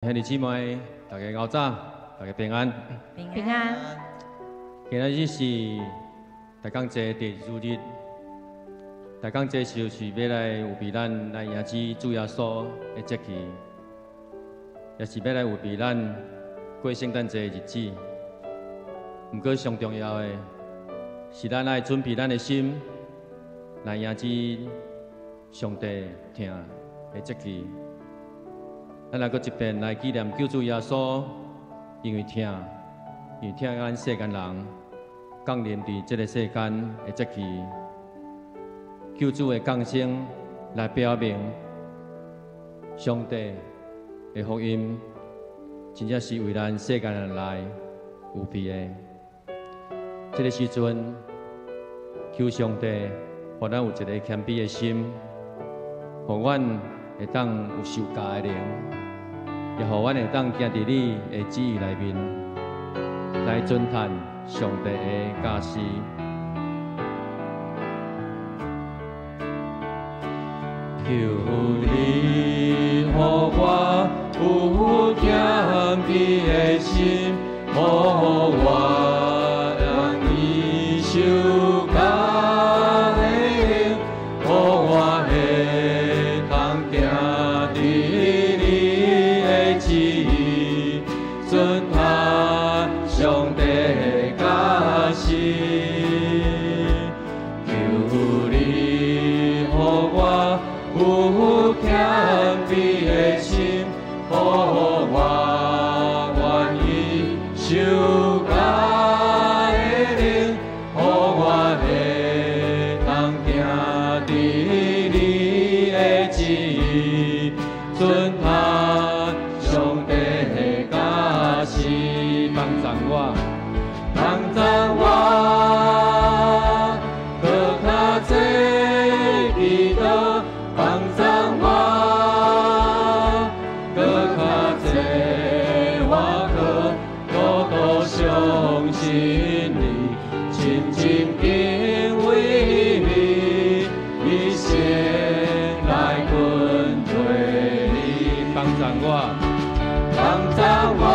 兄弟姊妹，大家早早，大家平安。平安。今仔日是大港节第2日，大港节就是要来有备咱来迎接主耶稣的节气，也是要来有备咱过圣诞节的日子。不过上重要的是咱来准备咱的心，来迎接上帝听的节气。 咱来搁一遍来纪念救主耶稣，因为听咱世间人降临伫这个世间的节气，救主的降生来表明上帝的福音，真正是为咱世间人来有备的。这个时阵，求上帝，互咱有一个谦卑的心，互阮会当有受教的灵。 也互阮会当行伫你的旨意内面，来尊叹上帝的教示。求你，互我有谦卑的心，互我让你受教的灵，互我会当行伫你。 尊他上帝的教示，求你，互我有谦卑的心，互我愿意受教的灵，互我会当行伫你的旨意，尊他上帝。 帮助我，帮助我，搁较多祈祷，帮助我，搁较多我搁多多相信你，亲近敬畏你，一生来跟随你，帮助我，帮助我。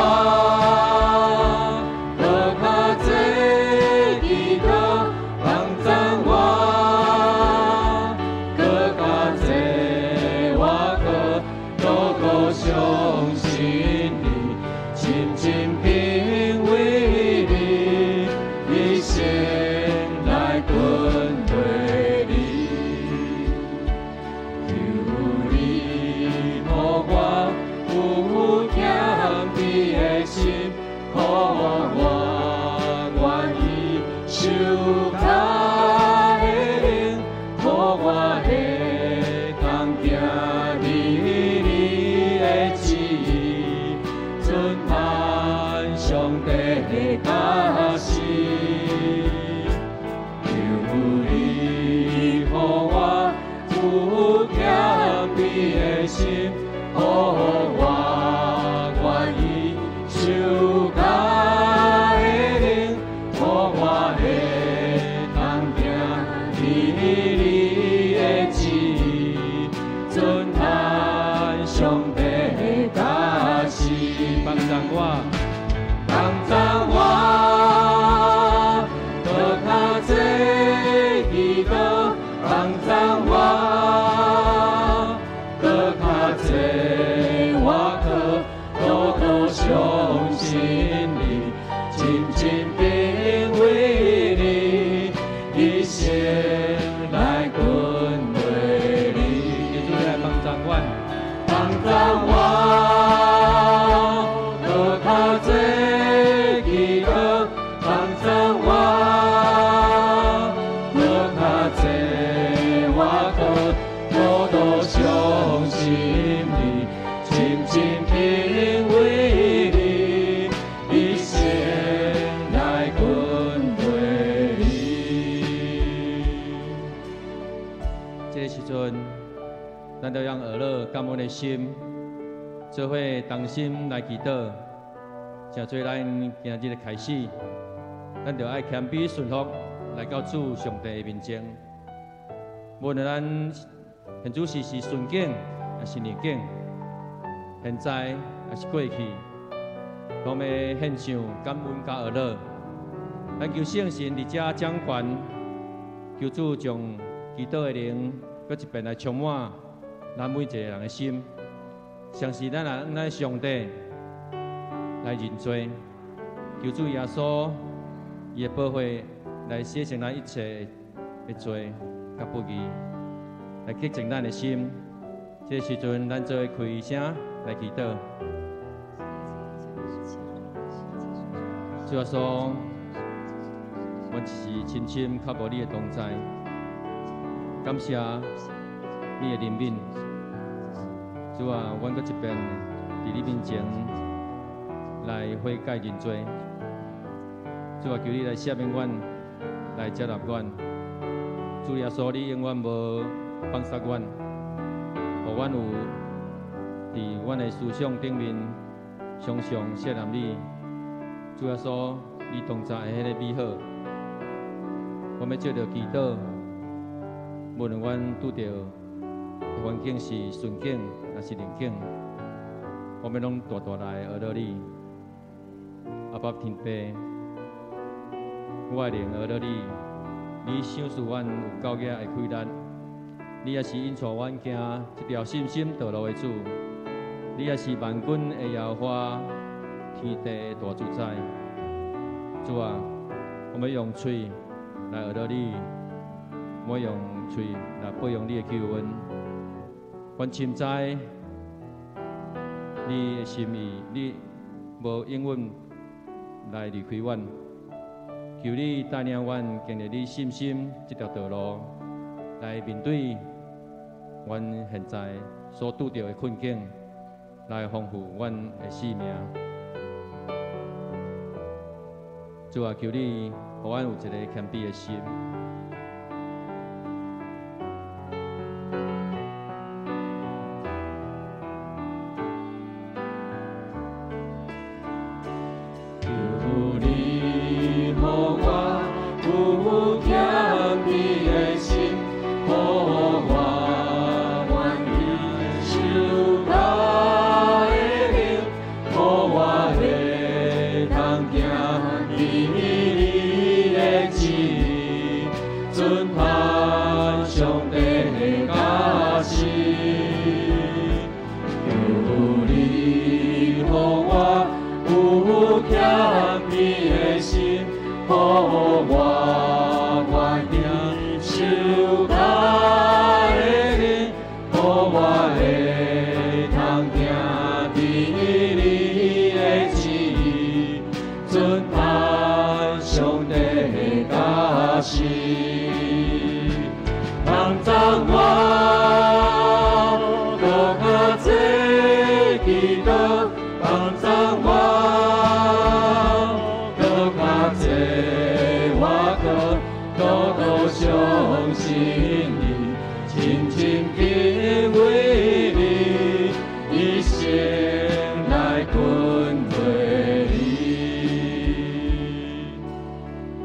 相信你，亲近敬畏你，一生来跟随你。求你，互我有谦卑的心，互我愿意受教的灵，互我会当行上帝的教示，求你，互我有谦卑的心，互我愿意受教的灵，互我会当行伫你的旨意，尊叹上帝的教示，帮助我。 帮助我，搁较多祈祷；帮助我，搁较多我可多多相信你，亲近敬畏你，一生来跟随你。耶稣来帮助我，帮助我。 相信你，亲近敬畏你，一生来跟随你。这个时阵，咱要让儿乐感恩的心，做伙同心来祈祷。正做咱今日的开始，咱就爱谦卑顺服，来到主上帝的面前。无论咱现主是顺境还是逆境，现在也是过去，拢要献上感恩甲乐乐。咱求圣神伫遮掌权，求主将基督的灵搁一遍来充满咱每一个人的心。相信咱也咱上帝来认罪，求主耶稣伊的保惠来洗净咱一切的罪甲不义，来洁净咱的心。这时阵，咱做开声来祈祷。主耶稣，我是深深靠无你的同在，感谢你的怜悯。主啊，阮搁一遍伫你面前来悔改认罪。主啊，求你来赦免阮，来接纳阮。主耶稣，你永远无放杀阮，互阮有伫阮的思想顶面常常摄念你。主耶稣，你同在的迄个美好，我要借着祈祷，无论阮拄着环境是顺境还是逆境，我们拢大大来学到你。阿爸天父，我的灵学到你，你赏赐阮有够额的开力，你也是引带阮行这条信心道路的主，你也是万军的耶和华，天地的大主宰。主啊，我们用嘴来学到你，我用嘴来保养你的救恩。阮深知你的心意，你无永远来离开阮。求你带领阮经历你信心这条道路，来面对阮现在所拄着的困境，来丰富阮的生命。主啊，求你，互阮有一个谦卑的心。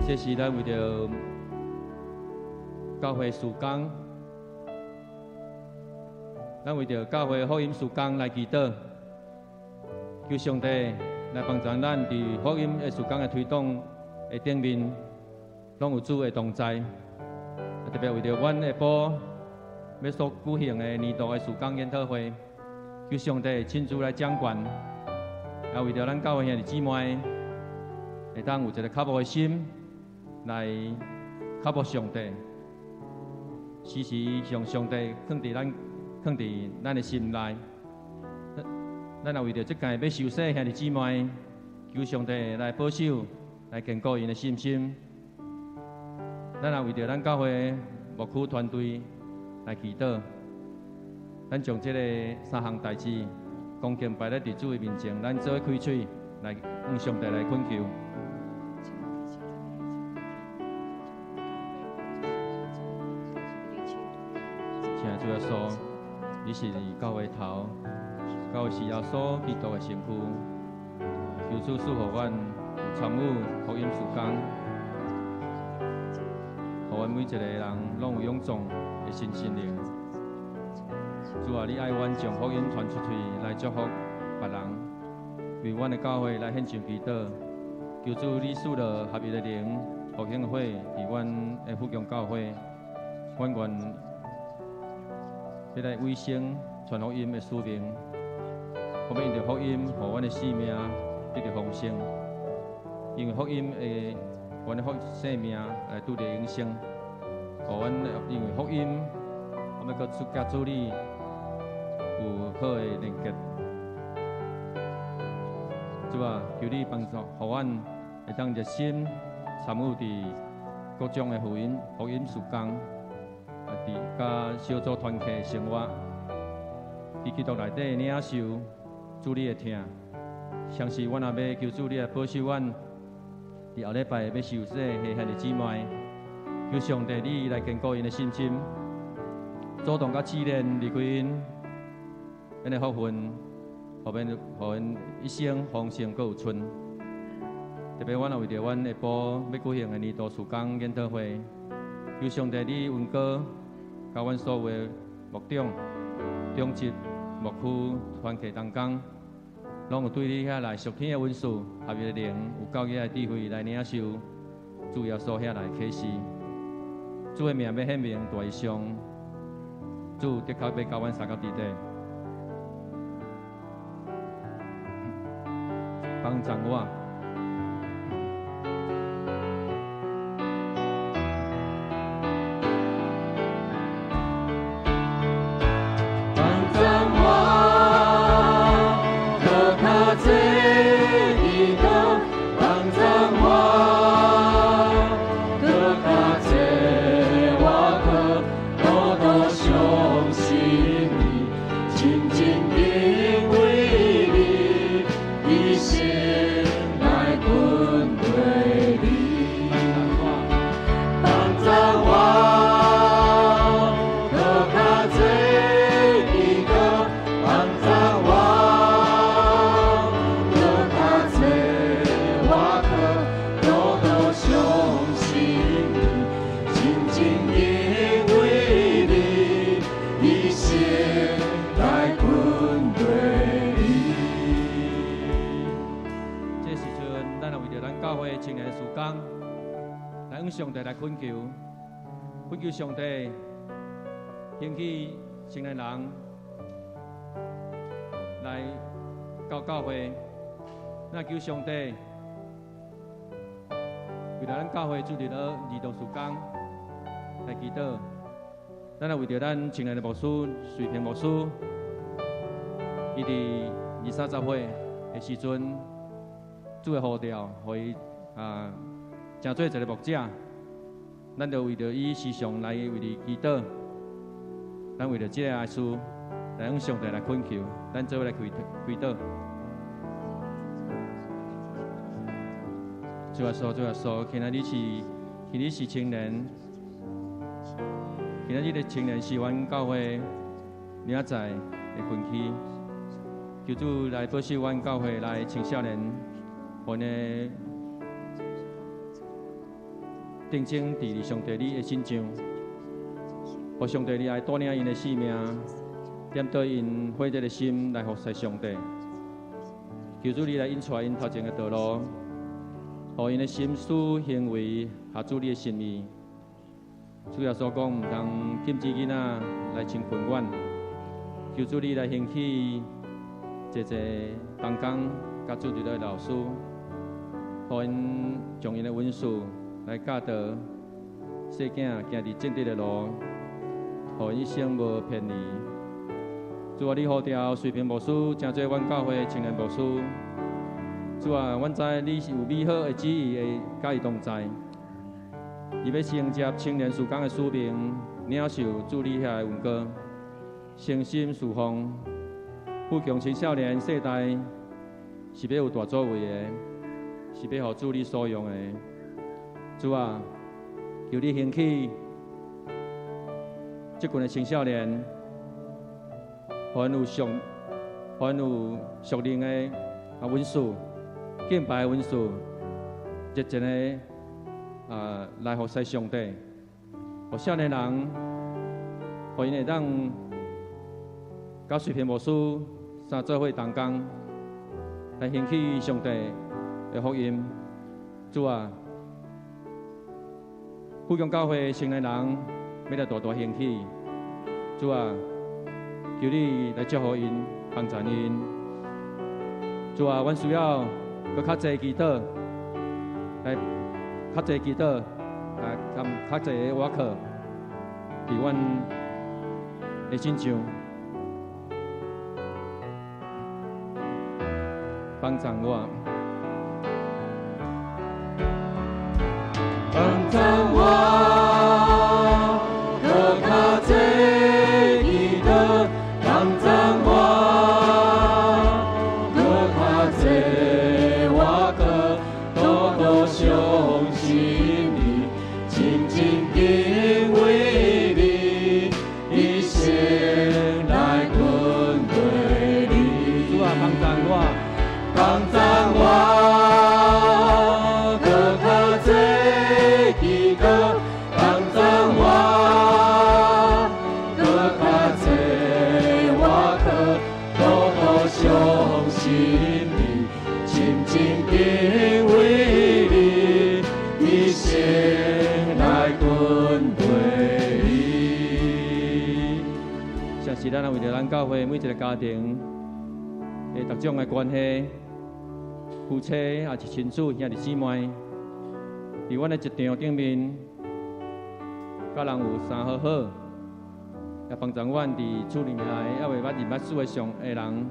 这是咱为着教会事工，咱为着教会福音事工来祈祷，求上帝来帮助咱伫福音的事工的推动的顶面，拢有主的同在。特别为着阮下晡要所举行的年度的事工研讨会，求上帝亲自来掌权，也为着咱教会兄弟姊妹会当有一个较无的心。来靠慕上帝，时时向上帝放伫咱的心内。咱也为着即届要受洗兄弟姊妹，求上帝来保守，来坚固因的信心。咱也为着咱教会牧区团队来祈祷。咱将这个3项代志，恭敬摆在主的面前，咱做开嘴来向上帝来恳求。主耶稣，你是教会头，教会是耶稣基督的身躯。求主赐予阮有参与福音事工，互阮每一个人拢有勇壮的新心灵。主啊，你爱阮将福音传出去，来祝福别人。为阮的教会来献上祈祷，求主你赐了合一的灵，复兴会伫阮的福强教会，阮愿要来卫生传福音的使命，我们因着福音，互阮的性命得到丰盛，因为福音会阮的生命来拄着永生，互阮因为福音，我们搁甲主你有好的连结。主啊，求你帮助，互阮会当热心参与伫各种的福音事工，伫甲小组团契生活，伫基督内底领受主你的听。相信阮也要求主你来保守阮，伫后礼拜要受洗下汉的姊妹，求上帝你来坚固因的信心，主动甲试炼离开因，因的福分。互因一生丰盛阁有春。特别阮也为着阮下晡要举行的年度事工研讨会，求上帝你恩膏，甲阮所有的牧长、中级牧区团契同工，拢有对你遐来属天的恩赐、合一的灵，有教义的智慧来领受主耶稣遐来启示。主的名要显明大以上，主的确要教阮三角地底。帮助我。上帝来恳求，恳求上帝兴起青年人来到教会，那求上帝为了咱教会主日的儿童事工来祈祷，咱也为着咱青年的牧师水平牧师，伊伫20-30岁的时阵，主的呼召，互伊成做一个牧者。咱就为着伊时常来为你祈祷，咱为着这个爱事来向上帝来恳求，咱做来祈祷。主耶稣，今仔日是青年，今仔日的青年是阮教会明仔载的分期，求主来保守阮教会来青少年，互呢。定睛伫上帝你的心上，互上帝你来带领因的生命，点对因火热的心来服侍上帝。求主你来引带因头前的道路，互因的心思行为合主你的心意。主耶稣讲，毋通禁止囡仔来亲近阮。求主你来兴起一同工甲主日的老师，互因将因的文书。来教导细囝行伫正直的路，互一生无偏离。主啊，你呼召水平牧师，诚做阮教会青年牧师。主啊，阮知你是有美好的旨意，会甲伊同在。伊要承接青年事工的使命，领受主你遐的恩膏，诚心侍奉，富强青少年世代是要有大作为的，是要互主你所用的。主啊，求你兴起这群的青少年，互因有属灵的文书、敬拜的文书，热情的来服侍上帝。互少年人，互因会当甲水平牧师三做伙同工，来兴起上帝的福音。主啊，富强教会成年人要来大大兴起。主啊，求你来祝福因，帮助因。主啊，阮需要搁较侪祈祷，来较侪祈祷，来含较侪的瓦克，伫阮的心上，帮助我。帮助我。是咱为着咱教会每一个家庭的各种的关系，夫妻也是亲属兄弟姊妹，伫阮的一场顶面，甲人有三好好，也帮助阮伫厝里面也未捌认捌主的上的人，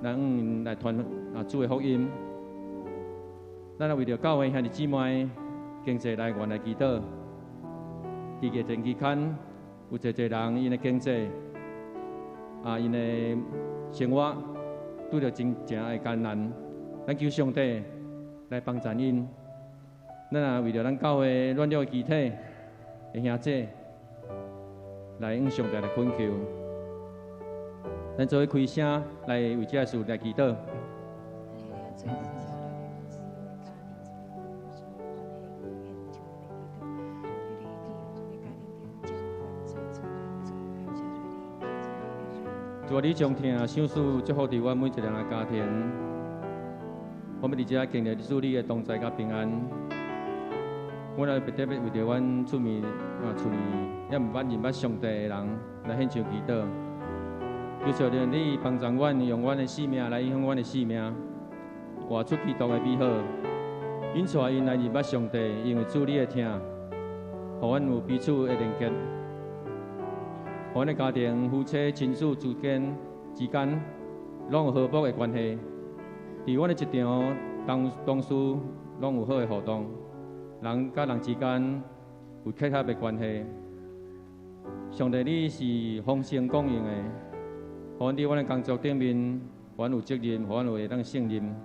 咱来传主的福音。咱也为着教会兄弟姊妹经济来源来祈祷。伫疫情期间，有侪人因的经济。因的生活拄着真正的艰难，咱求上帝来帮助因。咱也为着咱教会软弱的肢体的兄弟，来向上帝来恳求。咱做伙开声来为这个事来祈祷。主啊，你将听赏赐祝福伫阮每一个人的家庭，我们伫遮经历主你的同在甲平安。我来特别为着阮厝里也毋捌认捌上帝的人来献上祈祷，求求你帮助阮，用阮的性命来影响阮的性命，活出基督的美好，引带因来认捌上帝，因为主你的听，互阮有彼此的连结。阮的家庭、夫妻、亲属之间，拢有和睦的关系。伫阮的一场同事，拢有好的互动，人甲人之间有契合的关系。上帝，你是丰盛供应的，互阮伫阮的工作顶面，互阮有责任，互阮有会当胜任。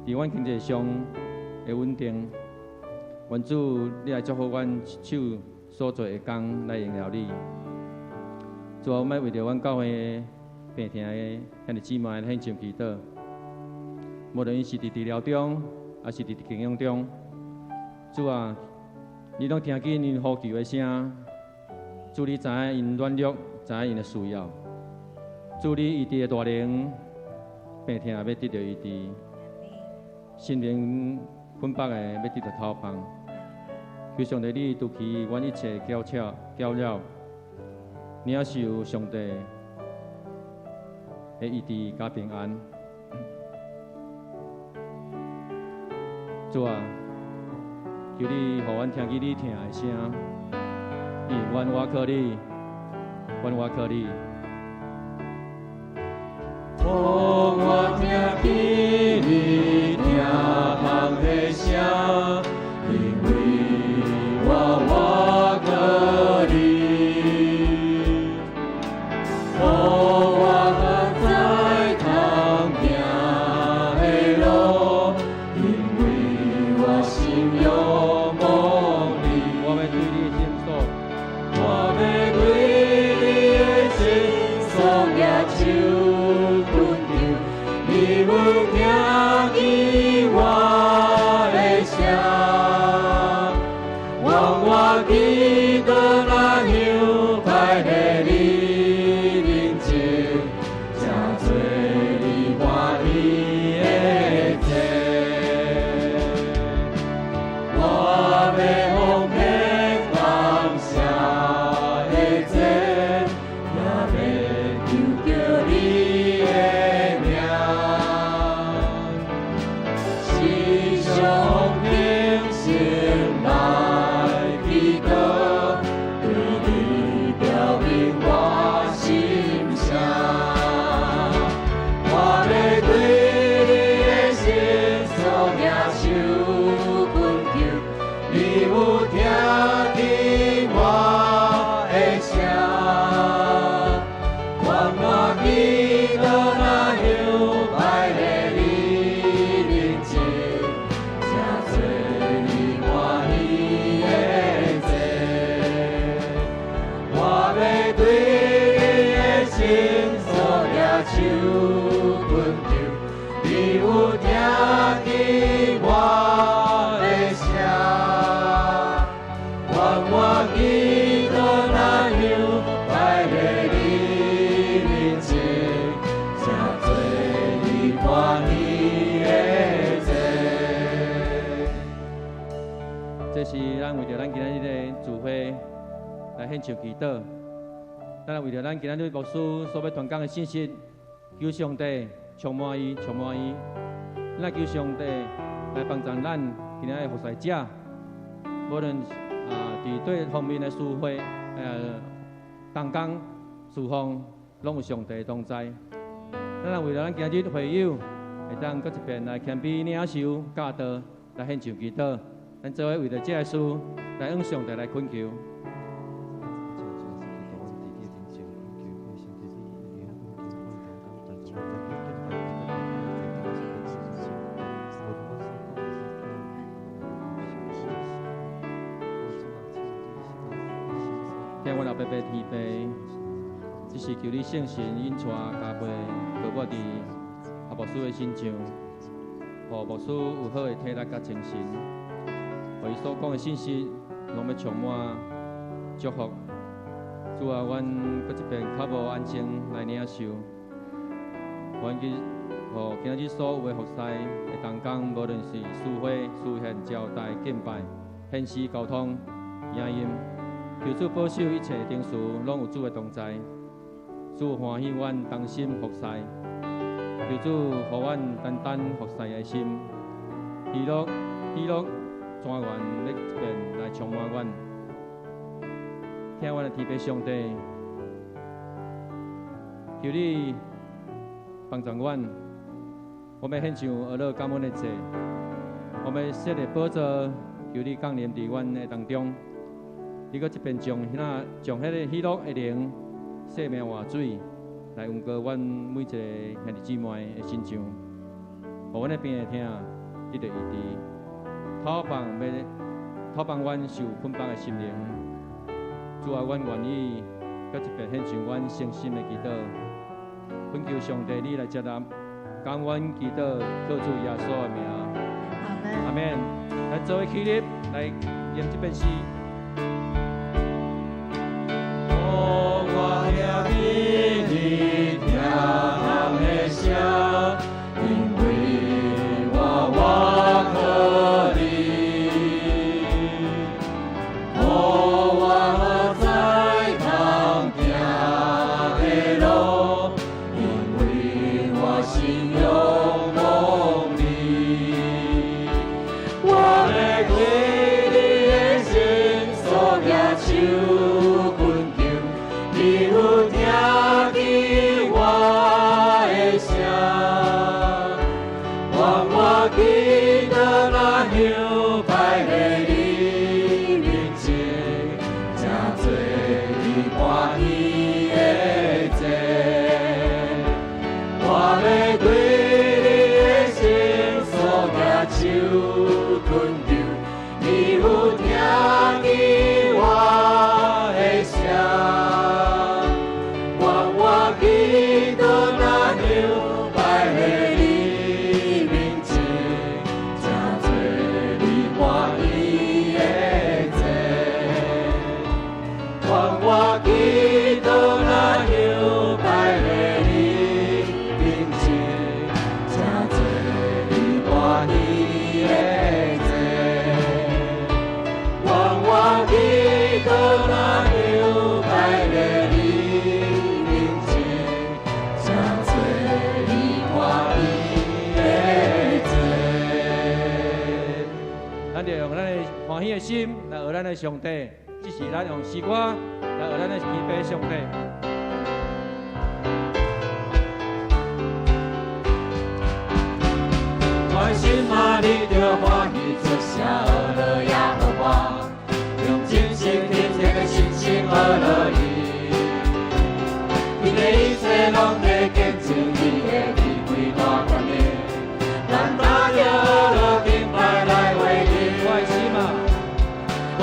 伫阮经济上的稳定，愿主你来祝福阮手所做的工来荣耀你。主啊，我们为着阮教会病痛的兄弟姊妹来献上祈祷，无论因是伫治疗中，还是伫敬仰中，主啊，你拢听见因呼求的声，主你知影因软弱，知影因的需要，主你医治的大能，病痛要得到医治，心灵困乏的要得到透放，求上帝你拄起阮一切搅扰。你也是有上帝的医治加平安。主啊，求你，互阮听见你听的声，因阮我靠你，阮我靠你。我听见你听梦的声，因为我靠你。你要对你的心所抓手困住，你有听见我的声？愿我基督那样摆在你面前，成做你欢喜的祭。这是咱为着咱今日的聚会来献上祈祷。咱为着咱今日牧师所要传讲的信息，求上帝充满伊，充满伊。咱求上帝来帮助咱今日的服侍者，无论伫对方面的疏忽，同工侍奉，拢有上帝的同在。咱为了咱今日会友，会当搁一遍来谦卑领受教导，来献上祈祷。咱做伙为着这个事来向上帝来恳求。听我老伯伯天父，只是求你圣神引带加倍，高我伫牧师的心上，互牧师有好的体力甲精神，互伊所讲的信息，拢要充满祝福。主啊，阮搁一遍较无安静来领受，阮去互今日所有的服侍的同工，无论是书会、书献、招待、敬拜、献诗、交通、影音。求主保守一切定事，拢有主的同在。主欢喜阮同心服侍，求主互阮单单服侍的心，喜乐全源咧一边来充满阮。听阮的天父上帝，求你帮助阮，我们献上俄勒感恩的祭，我们设立宝座，求你降临伫阮的当中。你搁一边将迄个喜乐的灵、生命活水来温过阮每一个兄弟姊妹的心上，互阮的病的听，你着医治，讨帮阮受捆绑的心灵。主啊，阮愿意搁一边献上阮诚心的祈祷，恳求上帝你来接纳，感恩祈祷，靠主耶稣的名。阿门。来做伙起立，来念这篇诗。你听人的声，因为我可你，我在当行的路，因为我心仰望你，我要对你的心所抓手困住，你有听见我的声，愿我基督那样摆在你面前，成做你欢喜的祭。我要对你的心所抓手困住，你有听见我的声。基督那样摆在你面前，成做你欢喜的祭。愿我基督那样摆在你面前，成做你欢喜的祭。愿我基督那样摆在你。咱就用咱的欢喜的心来学咱的上帝，这是咱用诗歌来学咱的谦卑上帝。我心啊，你着欢喜出声，阿乐耶和华，用真心天天的信心阿乐伊，你的一切拢会见证你的智慧大权的，咱打着阿乐敬拜来为你。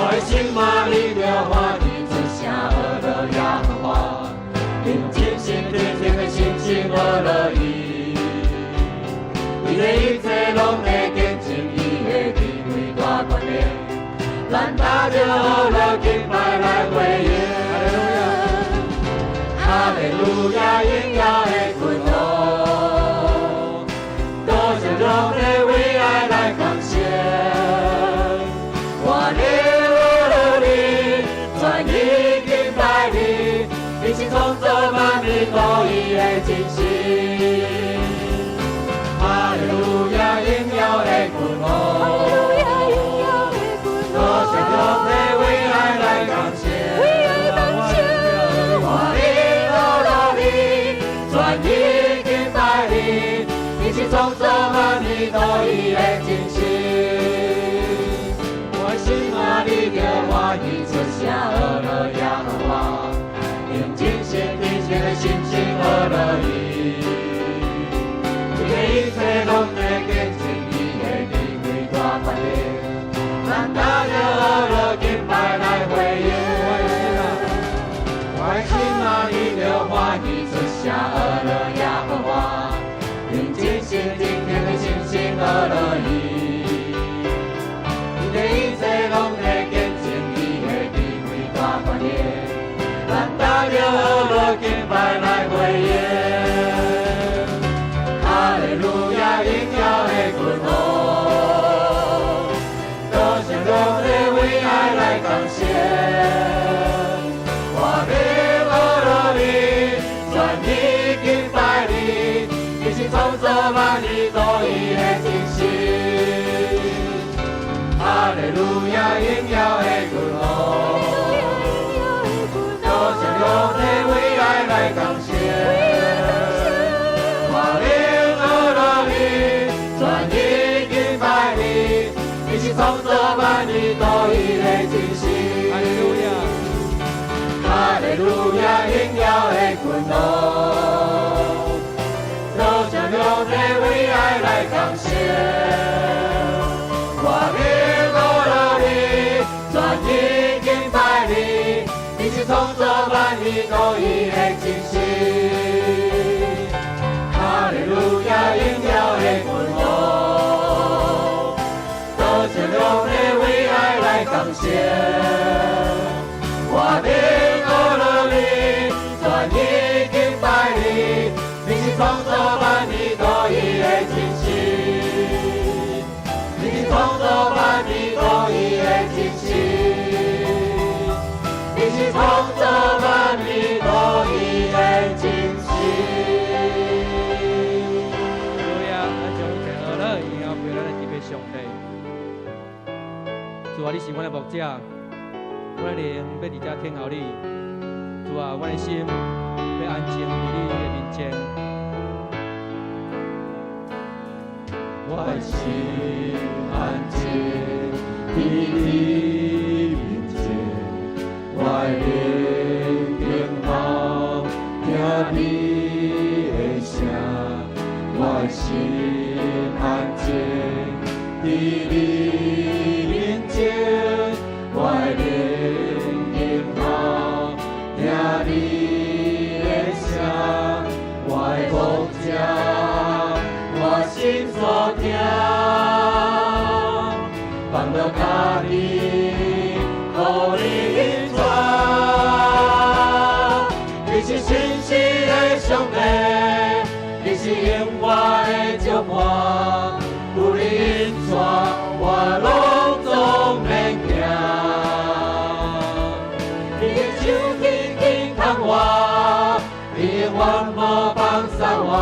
我心啊，你着欢喜出声，阿乐耶和华。我乐敬拜来回应。哈利路亚，荣耀的君王，多谢荣的为爱来感谢。我的乐你，全意敬拜你，你是创造万物独一的真神。哈利路亚，荣耀的君王，多谢荣的为爱来感谢。我的乐你，全意敬拜你，你是创造万物独一的真神。我心啊，你叫我一出声，阿罗耶和华，用真心真切的心情阿罗伊。你的一切拢会见证伊的地位大权力，咱大家阿罗敬拜来回应。我心啊，你叫我一出声，阿罗耶和华，用真心真切的心情阿罗伊。你的一切拢会见证伊的地位大权力，咱大家阿罗敬拜来回应。哈利路亚，荣耀的君王，多谢荣的为爱来感谢。我的阿罗你，全意敬拜你，你是创造万物独一的真神。哈利路亚，荣耀的君王，多谢荣的为爱来感谢。我的阿罗你，全意敬拜你，你是创造万物独一的真神。哈利路亚，哈利路亚，荣耀的君王，多谢荣的为爱来感谢。我的阿罗你，全意敬拜你，你是创造万物独一的真神。哈利路亚，荣耀的君王，多谢荣的为爱来感谢。我的阿罗你，全意敬拜你，你是创造万物独一的真神。你是创造万物独一的真神，你是创造万物独一的真神。哈利路亚，咱将一切乐乐荣耀归咱的这位上帝。主啊，你是阮的牧者，阮的灵要伫遮听候你。主啊，阮的心要安静伫你的面前。我的心安静伫你面前，我的灵静候听你的声。我的心安静伫你面前，我的灵静候听你的声。我的牧者，我心所听，放到家己，互你引带。你是信实的上帝，你是永远的掌舵，有你引带，我拢总免惊。你的手紧紧牵我，你永远无放松我。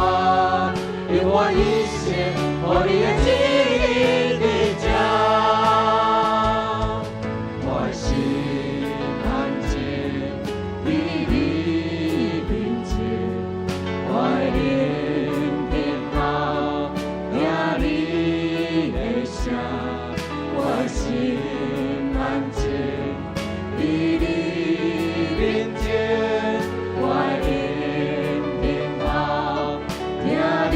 我一生，互你的旨意伫遮，我的心安静伫你面前，我的灵静候听你的声，我的心安静伫你面前，我的灵静候听你。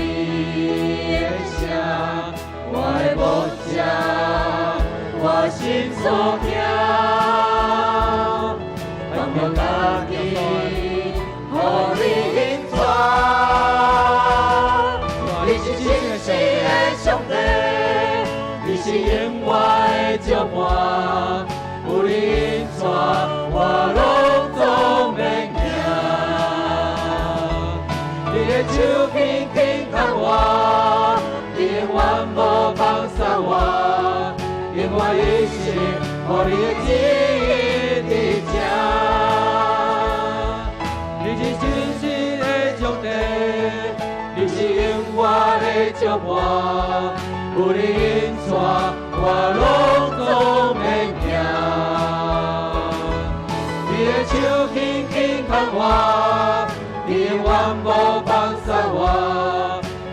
我的牧者，我心所听，放到家己，互你引带。你是信实的上帝，你是永远的掌舵，有你。你的手轻轻牵我，你永远无放下我，因我一生予你的旨意伫这。你是真实的上帝，你是永远的祝我，有你引带，我拢总免惊。你的手轻轻牵我，你永远无放下我，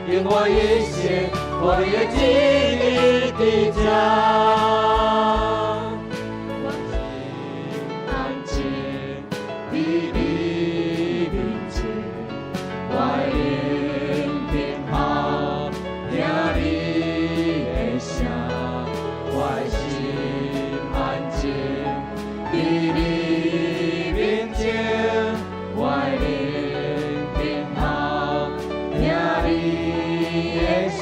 因我一生予你的旨意伫这。我心安静伫你面前，我的灵平好听你的声，我的心安静伫你面前，我的灵平好听你的声，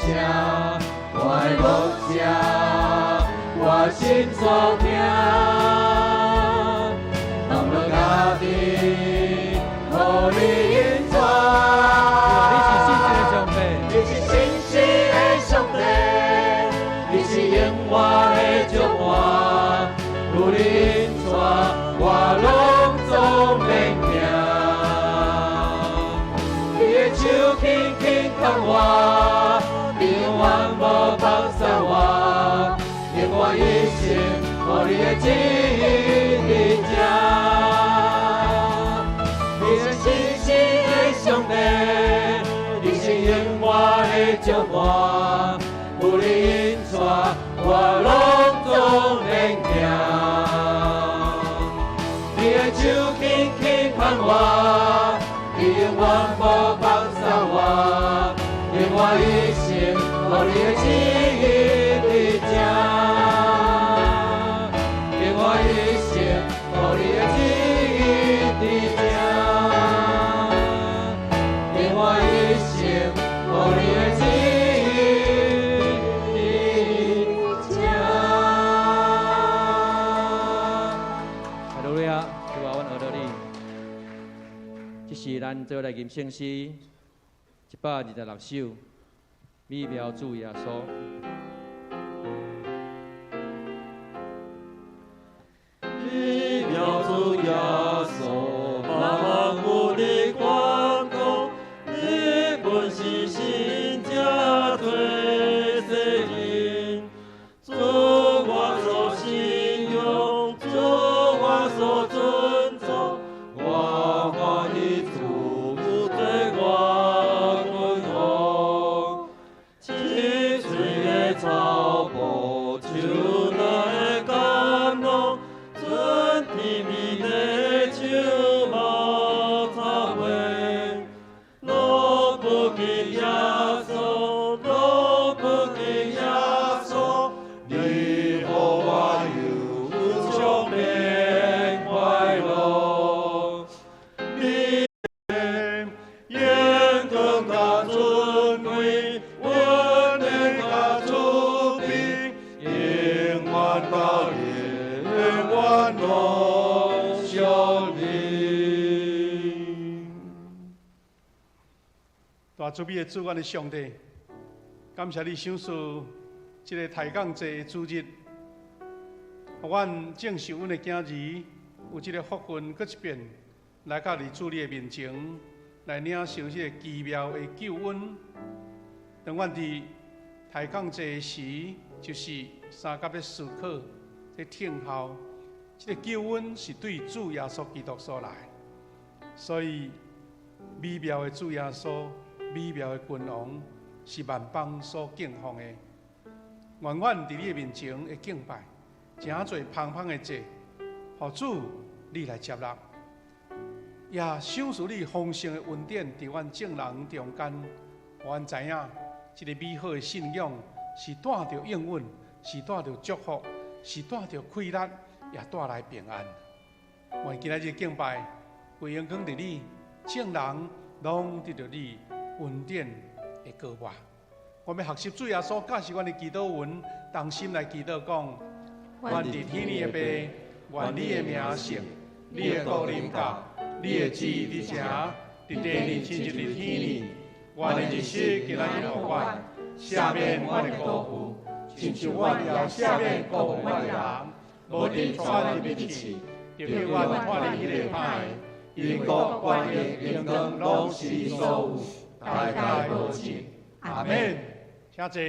我的牧者，我心所听，当作家己，予你引带。你是信实的上帝，你是永远的祝我，有你引带，我拢总免惊。你的手轻轻牵我，你永远无放下我，因我一生予你的旨意伫这。你是信实的上帝，你是永远的祝我，有你引带，我拢总免惊。你的手轻轻牵我，你永远无放下我，因我一生予你的旨意伫这，因我一生予你的旨意伫这，因我一生予你的旨意伫这。哈利路亚，主啊，阮学到你。这是咱做来吟圣诗126首，美妙主耶稣。美妙主耶稣，万物的光光，你本是神者最世人，做我所信用，做我所尊重，我欢喜主对我君王，清水的草坡，树内的甘露。天边的树木草花，拢不见耶稣，拢不见耶稣，你和我有相变快乐。你眼光甲尊贵，温暖甲出兵，永远到永远拢相邻。大慈悲的主，阮的上帝，感谢你赏赐这个抬杠节主日，互阮正受阮的囝儿有这个福分，搁一遍来到你主你的面前，来领受这个奇妙的救恩。当阮伫抬杠节时，就是三甲的思考，在听候，这个救恩是对主耶稣基督所来，所以美妙的主耶稣。美妙的君王是万邦所敬奉的，愿阮伫你的面前的敬拜，真侪芳芳的节，互主你来接纳，也赏赐你丰盛的恩典伫阮众人中间。阮知影，这个美好的信仰是带着应允，是带着祝福，是带着快乐，也带来平安。愿今仔日敬拜归荣光伫你，众人拢得着你恩典的高挂。我们学习主耶稣教示阮的祈祷文，同心来祈祷讲：愿伫天里的爸，愿你的名圣，你的国临到，你的旨意伫这，伫第二星期日天里，阮的日息今仔日互阮，赦免阮的过负，亲像阮也赦免过负阮的人，无定带入灭去，就叫阮脱离迄个歹。因国权力、荣光，拢是你所有，代代无尽。阿免，请坐。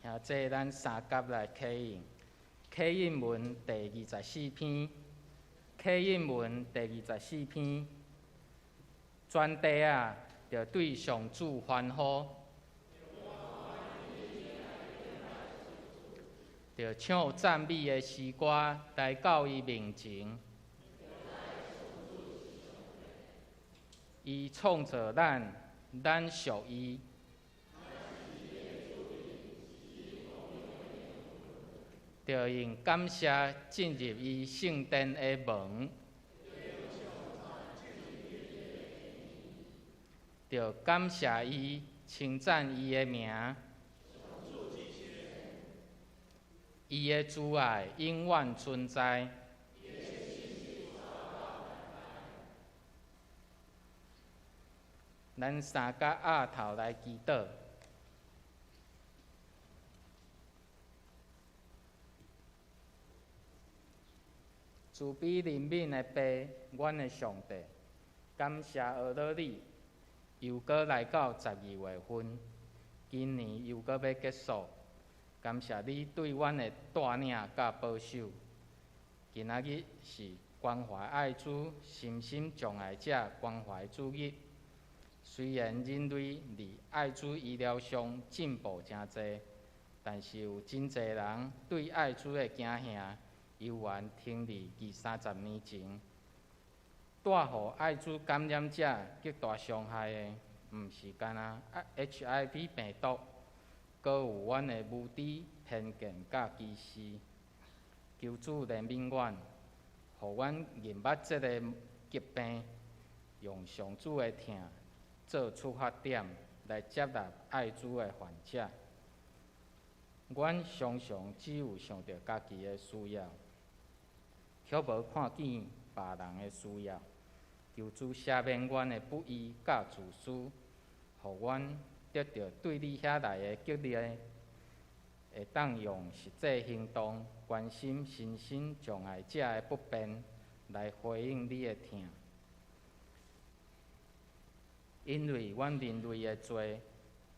现在咱三甲来启应，启应文第24篇，启应文第24篇，全地啊，着对上主欢呼，着唱赞美的诗歌来到伊面前。伊创造咱，咱属伊。着用感谢进入伊圣殿的门，着感谢伊，称赞伊的名，伊的慈爱永远存在。咱三甲额头来祈祷。慈悲怜悯的爸，阮的上帝，感谢俄罗你，又搁来到12月份，今年又搁要结束，感谢你对阮的带领甲保守。今仔日是关怀爱主、心心障碍者关怀主日。虽然人类伫爱主医疗上进步真济，但是有真济人对爱主的惊吓。犹原停伫20-30年前，带予爱滋感染者极大伤害的，毋是干那 HIV 病毒，阁有阮的无知、偏见甲歧视。求主怜悯阮，互阮认捌这个疾病，用上主的疼做出发点来接纳爱滋的患者。阮常常只有想到家己的需要。却无看见别人的需要，求主赦免阮的不义甲自私，互阮得到对你遐来的激励，会当用实际行动关心身心障碍者的不便，来回应你的疼。因为阮人类的罪，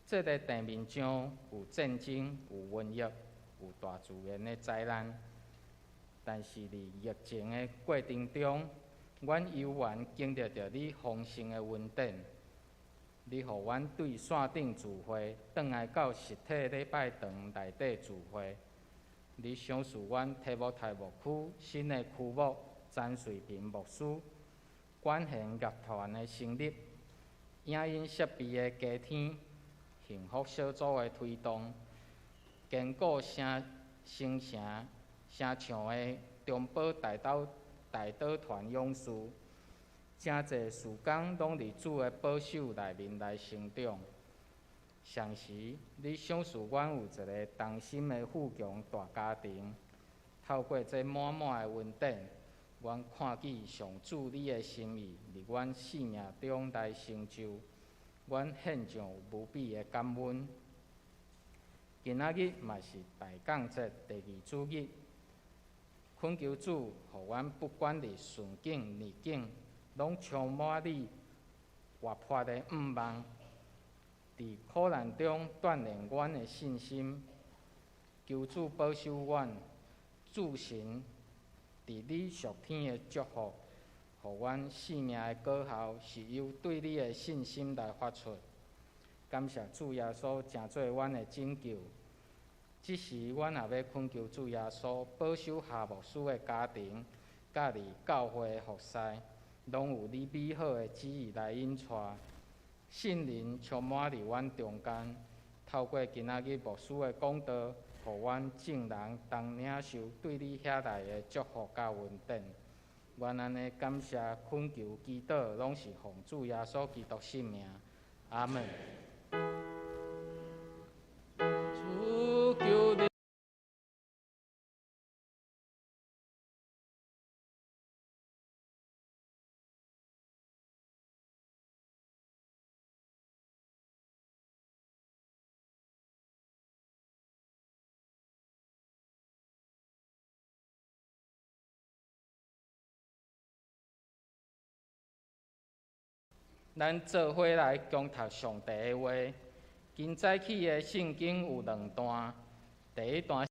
这个地面上有战争、有瘟疫、有大自然的灾难。但是伫疫情的过程中，阮犹原经历着你丰盛的恩典。你互阮对线顶聚会，转来到实体礼拜堂内底聚会。你赏赐阮提摩太牧区新的区牧詹瑞平牧师，管弦乐团的成立，影音设备的加添，幸福小组的推动，坚固声唱的中保大岛团勇士，真侪事工拢伫主的保守内面来成长。上时，你赏赐阮有一个同心的富强大家庭，透过这满满的恩典，阮看见上主你的心意伫阮生命中来成就，阮献上无比的感恩。今仔日嘛是大降节第2主日。恳求主，互阮不管伫顺境逆境，拢充满你活泼的盼望，伫苦难中锻炼阮的信心。求主保守阮，主神伫你属天的祝福，互阮生命的果效是由对你的信心来发出。感谢主耶稣，成做阮的拯救。即时，阮也要恳求主耶稣保守夏牧师的家庭，甲伫教会的服侍，拢有你美好的旨意来引带。圣灵充满伫阮中间，透过今仔日牧师的讲道，互阮众人同领受对你遐来的祝福甲恩典。愿安尼感谢、恳求、祈祷，拢是奉主耶稣基督圣名，阿门。主求你。咱做伙来共读上帝的话。今早起的圣经有2段，第一段。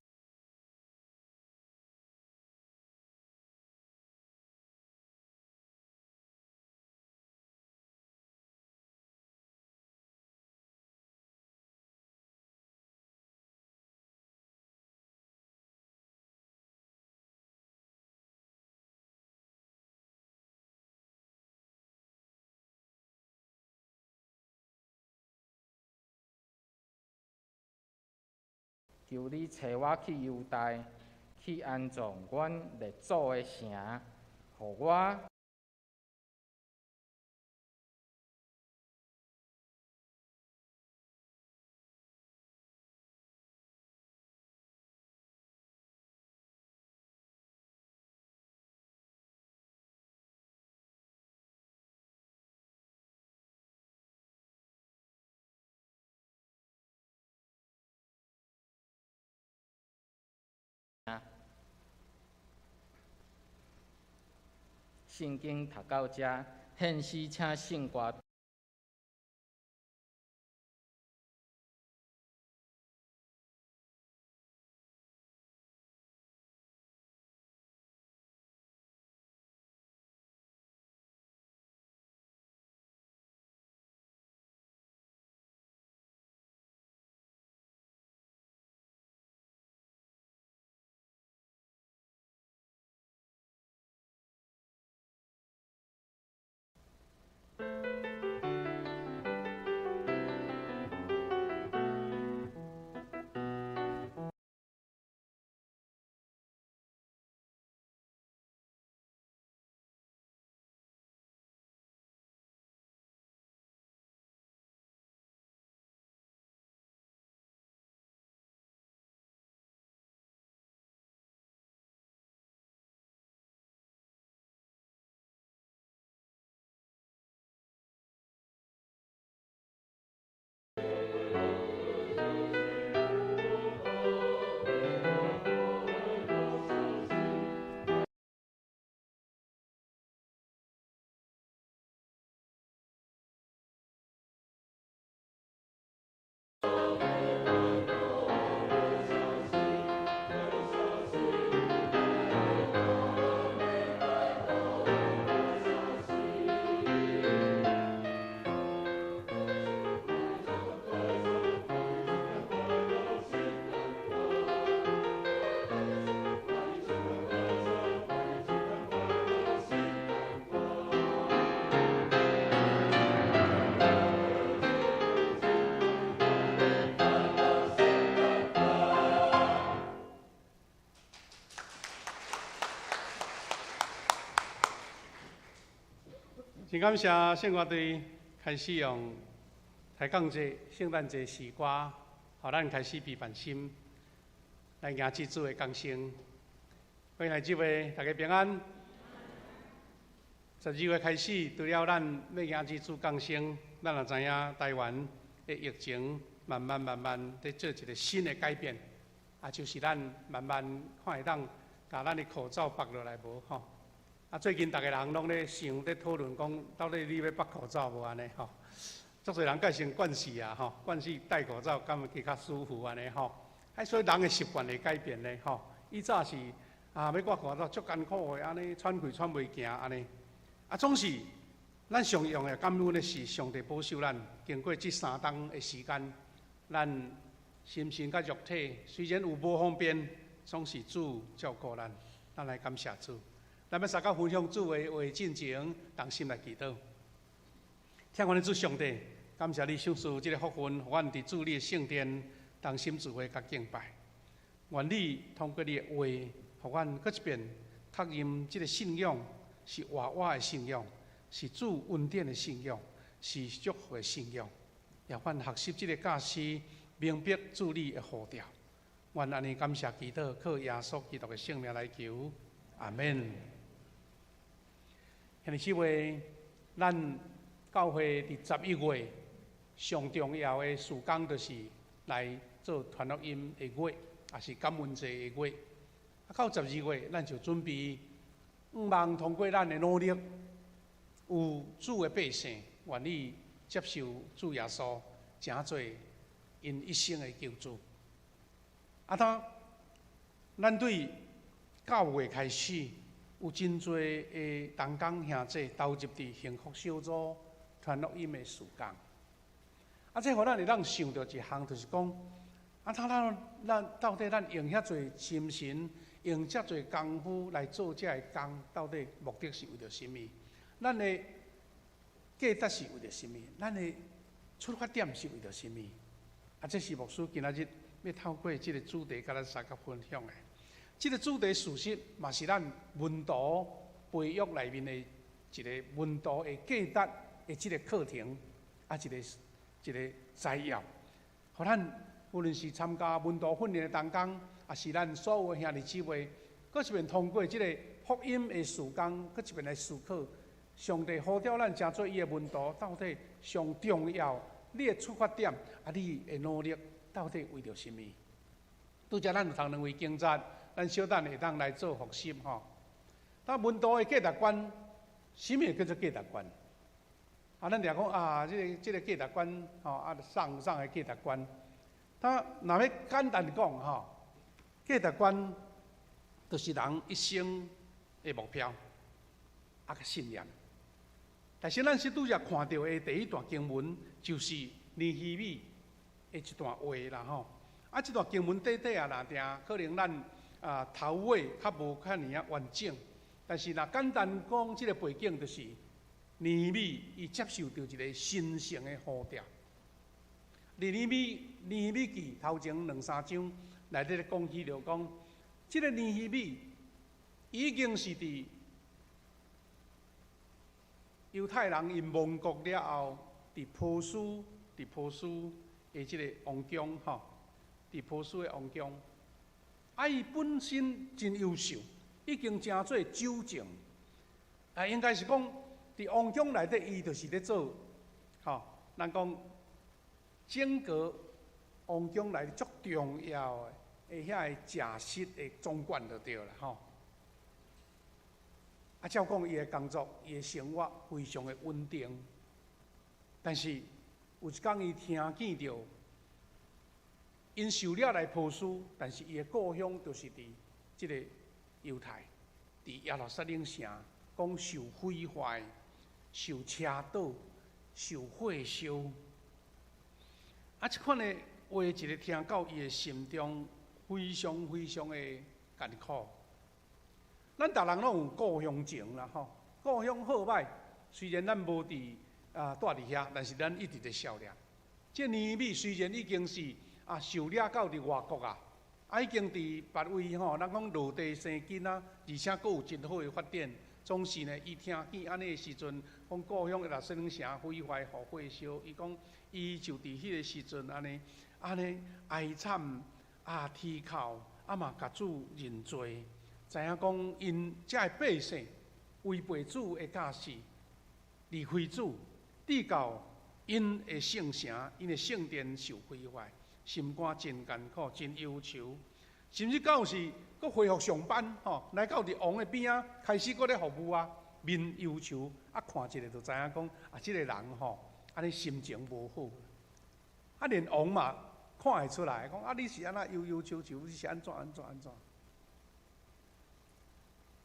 求你找我去犹大，去安葬阮列祖的城，互我圣经读到遮，现时请圣歌。真感谢圣乐队开始用抬杠节、圣诞节诗歌，互咱开始备办心，来迎接主的降生。欢迎来这位大家平安。12月开始，除了咱要迎接主降生，咱也知影台湾的疫情慢慢在做一个新的改变，就是咱慢慢看会当把咱的口罩拔落来无吼。最近大家人拢咧想咧讨论讲，到底你要拔口罩无安尼吼？足侪人改成惯势啊吼，惯势戴口罩，敢会较舒服安尼吼。所以人的习惯会改变咧吼。以早是要拔口罩足艰苦的安尼，喘气喘袂行安尼。总是咱上用的感恩的是上帝保守咱，经过这3冬的时间，咱心身甲肉体虽然有无方便，总是主照顾咱，咱来感谢主。咱要三甲分享主的话进前，同心来祈祷。听阮的主上帝，感谢你赏赐这个福分，互阮伫主你的圣殿，同心聚会甲敬拜。愿你通过你的话，互阮搁一遍确认这个信仰是活活的信仰，是主恩典的信仰，是祝福的信仰。也愿学习这个教师明白主你的呼召。愿安尼感谢祈祷，靠耶稣基督的圣名来求，阿门。兄弟姊妹，咱教会伫11月上重要的事工，就是来做传福音的月，也是感恩节的月。到12月，咱就准备希望通过咱的努力，有主的百姓愿意接受主耶稣，成做因一生的救主。咱对9月开始，有真多的同工兄弟投入伫幸福小组传福音的事工。这互咱会当想到一项，就是讲，咱到底咱用遐侪心神，用遮侪功夫来做遮个工，到底目的是为着甚物？咱的价值是为着甚物？咱的出发点是为着甚物？这是牧师今仔日要透过这个主题，甲咱三个分享的。这个主题事实嘛是咱文道培育内面的一个文道的价值的这个课程，一个摘要，互咱无论是参加文道训练的同工，也是咱所有的兄弟姊妹，搁一遍通过这个福音的事工，搁一遍来思考，上帝呼召咱成做伊的文道，到底上重要，你的出发点，你的努力。到底为着甚物？拄则咱有读两位经节，咱小等会当来做复习吼。咱文道的价值观，什么叫做价值观？咱俩讲这个价值观吼，上的价值观。若要简单讲吼，价值观就是人一生的目标，甲信念。但是咱是拄则看到的第一段经文，就是尼希米的一段话啦吼，这段经文短啊，若定可能咱头尾较无遐尔完整，但是若简单讲，这个背景就是尼希米伊接受到一个神圣的呼召。尼希米记头前2、3章内底咧讲起着讲，这个尼希米已经是伫犹太人因亡国了后，伫波斯的这个王宫吼，伫波斯的王宫，伊本身真优秀，已经成做州政，应该是讲伫王宫内底，伊就是咧做吼，咱讲整个王宫内底足重要的遐个正式的总管就对啦吼。照讲伊的工作，伊的生活非常的稳定，但是有一天伊听见着，因受了来波斯，但是伊的故乡就是伫即个犹太，伫耶路撒冷城，讲受毁坏、受车倒、受火烧。即款的话，一个听到伊的心中非常的艰苦。咱逐人拢有故乡情啦吼，故乡好歹，虽然咱无伫住伫遐，但是咱一直在想念。这尼希米虽然已经是受掠到伫外国已经伫别位吼，咱讲落地生囡仔，而且佫有真好的发展。总是呢，伊听见安尼的时阵，讲故乡耶路撒冷城毁坏、互火烧，伊讲伊就伫迄个时阵安尼哀惨啼哭，嘛甲主认罪。知影讲，因遮个百姓违背主的教示，离开主，直到因的圣城、因的圣殿受毁坏，心肝真艰苦、真忧愁，甚至到是佫恢复上班吼，来到伫王的边开始佫咧服务面忧愁，看一个就知影讲即个人吼，安尼心情无好，连王嘛看会出来，讲你是安那忧愁愁，你是安怎。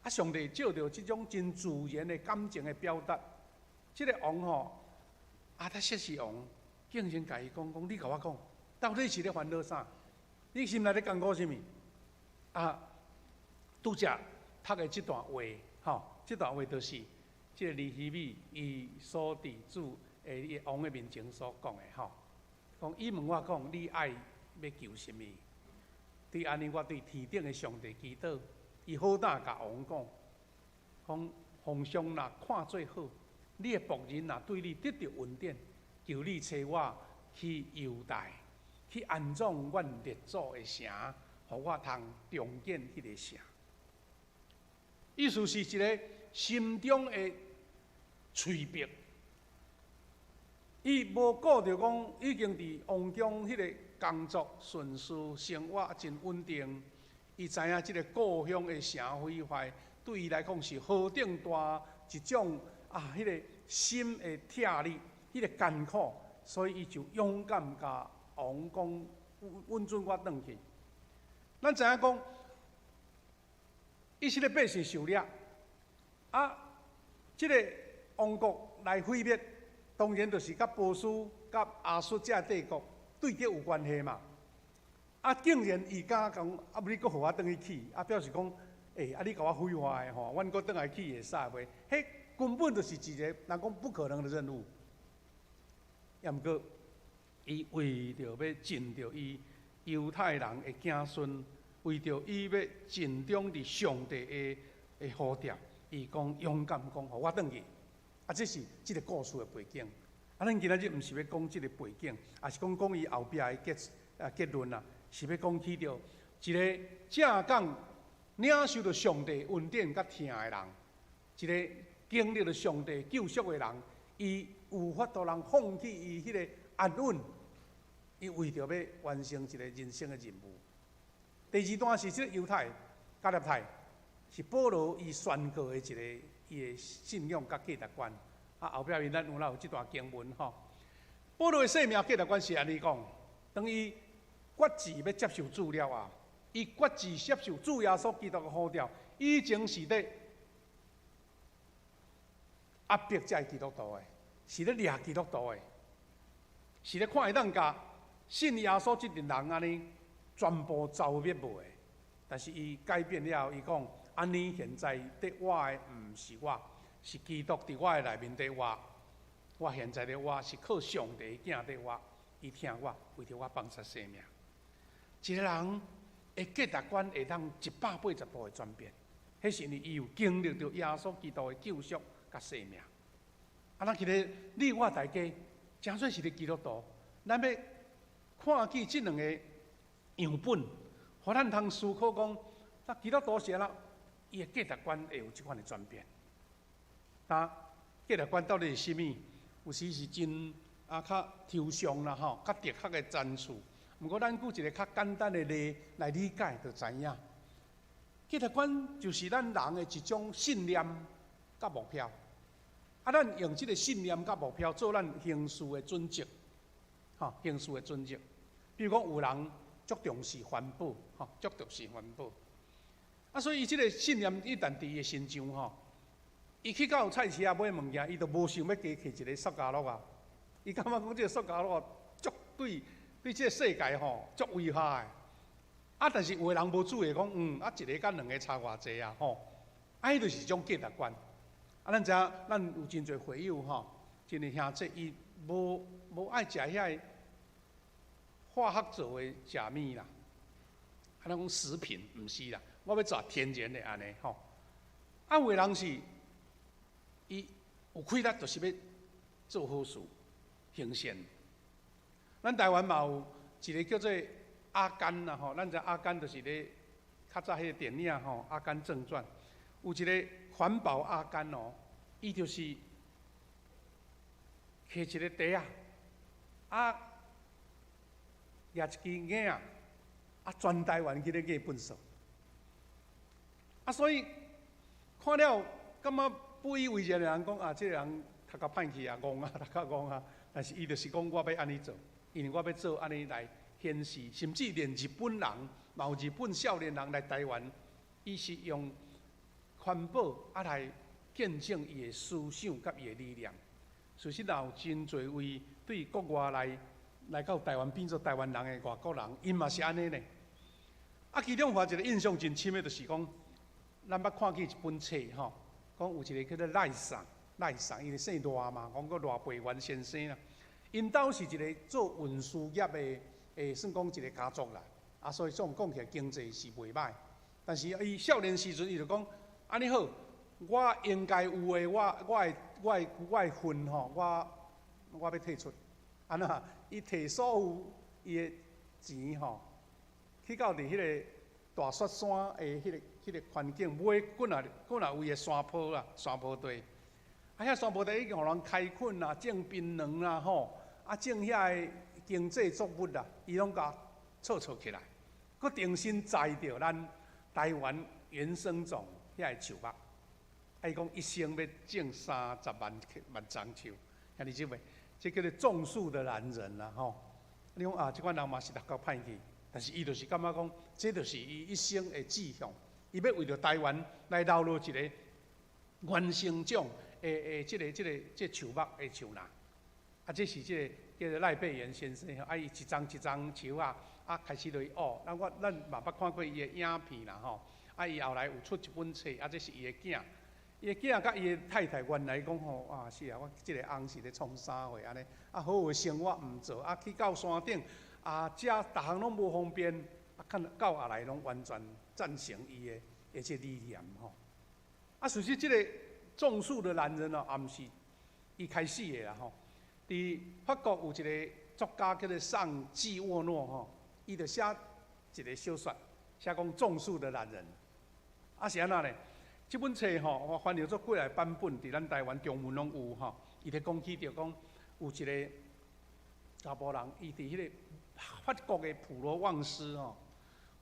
上帝照着这种真自然的感情的表达，这个王吼，他说是王，竟然甲伊讲，你甲我讲，到底是咧烦恼啥？你心内咧艰苦什么？拄则读的这段话，吼，这段话就是这个尼希米伊所伫主王的面前所讲的，吼，讲伊问我讲，你爱要求什么？对安尼，我对天顶的上帝祈祷。伊好胆甲王讲，互相若看做好，你的仆人若对你得到恩典，求你找我去犹大，去安葬阮列祖的城，互我通重建迄个城。意思是一个心中的催逼，伊无顾着讲已经伫王宫迄个工作顺遂，生活真稳定。伊知影即个故乡的城毁坏，对伊来讲是何等大一种迄个心的疼力，迄个艰苦，所以伊就勇敢甲王讲：允准我转去。咱知影讲，以色列百姓受掠，即个王国来毁灭，当然就是甲波斯、甲亚述这帝国对敌有关系嘛。竟然伊敢讲，你阁互我转去起，表示讲，你甲我毁坏的吼，阮阁转来起会使袂？迄根本就是一个人讲不可能的任务。也毋过，伊为着要尽着伊犹太人的子孙，为着伊要尽忠伫上帝的呼召，伊讲勇敢讲，互我转去。这是即个故事的背景。咱今仔日毋是要讲即个背景，也是讲伊后壁的结论啊。是要讲起着一个正讲领受着上帝恩典甲疼的人，一个经历了上帝救赎的人，伊有法度人放弃伊迄个安稳，伊为着要完成一个人生的任务。第二段是即个犹太加勒太，是保罗伊宣告的一个伊的信仰甲价值观。后壁面咱有即段经文吼，保罗的生命价值观是安尼讲，当伊决志要接受主了啊！伊决志接受主耶稣基督的呼召，以前是咧压迫这基督徒的，是咧掠基督徒的，是咧看伊当甲信耶稣这群人安尼全部遭灭无的。但是伊改变了后，伊讲：安尼现在得我的毋是我，是基督伫我的内面得我。我现在的我是靠上帝的囝得我，伊听我，为着我放下生命。一个人的价值观会当180度的转变，迄是因为伊有经历着耶稣基督的救赎甲生命。咱今日你我大家，真算是个基督徒，咱要看见这两个样本，互咱通思考讲，基督徒是啦，伊的价值观会有即款的转变。价值观到底是甚物？有时是真较抽象啦吼，较直确的阐述。毋过，咱举一个较简单的例来理解，就知影。价值观就是咱人的一种信念甲目标。咱用这个信念甲目标做咱行事的准则，行事的准则。比如讲，有人足重视环保，足重视环保。所以伊这个信念一旦伫伊的心上，伊去到菜市啊买物件，伊就无想要加摕一个塑胶袋啊。伊感觉讲这个塑胶袋足对这个世界足危害的。但是有的人无注意讲，一个甲两个差偌济啊，伊就是一种价值观。咱知影，咱有真侪会友真诶兄弟，伊无爱食遐化学做诶食物啦，咱讲食品毋是啦，我要做天然诶安尼有的人是伊有气力，就是要做好事，行善。咱台湾嘛有一个叫做阿甘啦咱知阿甘就是咧较早迄个电影《阿甘正传》，有一个环保阿甘伊就是摕一个袋掠一支硬全台湾去咧硬粪扫。所以看了感觉不以为然的人讲这个人头壳歹去戆头壳戆但是伊就是讲我要安尼做。因为我要做安尼来显示，甚至连日本人，嘛有日本少年人来台湾，伊是用环保来见证伊的思想甲伊的理念。事实上有真侪位对国外来到台湾变做台湾人的外国人，因嘛是安尼呢。其中一个印象真深的，就是讲，咱捌看见一本册讲有一个叫做赖桑，伊是姓赖嘛，讲个赖培元先生啦。因兜是一个做运输业的，算讲一个家族啦。所以总讲起来经济是袂歹。但是伊少年时阵，伊就讲安尼好，我应该有的，我的份吼，我要退出。安那，伊摕所有伊的钱吼，去到伫迄个大雪山的迄个环境买滚啊有伊的山坡啦，山坡地。啊，遐山坡地已经互人开垦啦，种槟榔啦吼，啊种遐个经济作物啦，伊拢甲撮起来，佮重新栽着咱台湾原生种遐个树木。啊，伊讲一生要种30万丛树，遐你知袂？这叫做种树的男人啦吼。你讲啊，即款人嘛是六甲歹去，但是伊就是感觉讲，这就是伊一生的志向。伊要为着台湾来留落一个原生种的这树木的树林。啊，这是这个叫做赖佩元先生，啊，伊一张一张树啊，开始落去学。咱嘛捌看过伊的影片啦吼。啊，伊后来有出一本册，啊，这是伊的囝。伊个囝甲伊个太太原来讲吼，啊是啊，我即个翁是咧创啥货安尼，啊好诶生活毋做，啊去到山顶，啊遮逐项拢无方便，啊到后来拢完全赞成伊的即个理念吼。啊，其实即个种树的男人哦，也毋是伊开始的啦吼。伫法国有一个作家叫做尚季沃诺吼，伊就写一个小说，写讲种树的男人，啊是安那呢？这本册吼，我翻译做过来版本，伫咱台湾中文拢有吼。伊咧讲起着讲，有一个查甫人，伊伫迄个法国的普罗旺斯吼，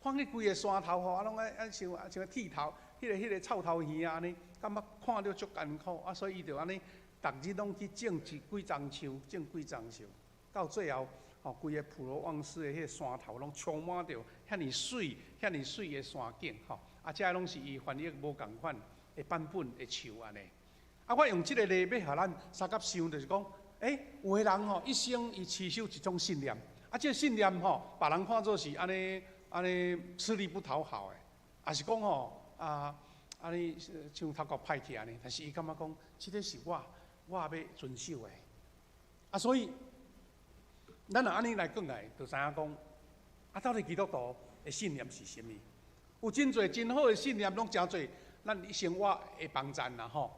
看迄规个山头吼，啊拢像剃头，迄个臭头鱼啊安尼，感觉看着足艰苦，啊所以伊就安尼，逐日拢去种几丛树，种几丛树，到最后吼，规个普罗旺斯的迄个山头拢充满着遐尼水的山景吼。啊，这拢是伊翻译无共款的版本的树安尼。啊，我用这个例要互咱三甲想，就是讲，有的人吼一生伊持守一种信念，啊，这个信念吼，别人看做是安尼吃力不讨好的，也是讲吼安尼像头壳歹去安尼，但是伊感觉讲，这个是我要遵守的。啊，所以咱若安尼来讲来，就知影讲，啊，到底基督徒的信念是啥物？有真侪真好的信念，拢真侪，咱生活会帮助啦吼。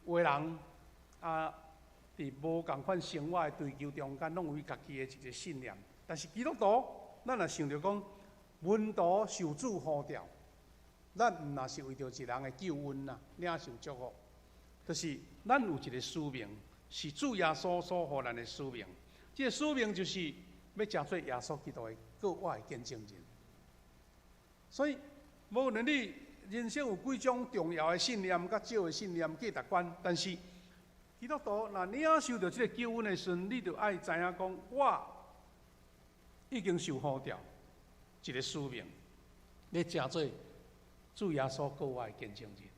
有的人伫无共款生活的追求中间，拢有伊家己的一个信念。但是基督徒，咱若想着讲，门徒受主呼召，咱若是为着一人的救恩呐，领受祝福，就是咱有一个使命，是主耶稣所予咱的使命。这个使命就是要成做耶稣基督的。我的见证人，所以无论你人生有几种重要的信念、甲少的信念、价值观，但是基督徒若领受到这个救恩的时，你就爱知影讲，我已经受呼召，一个使命，要成做主耶稣给我的见证人。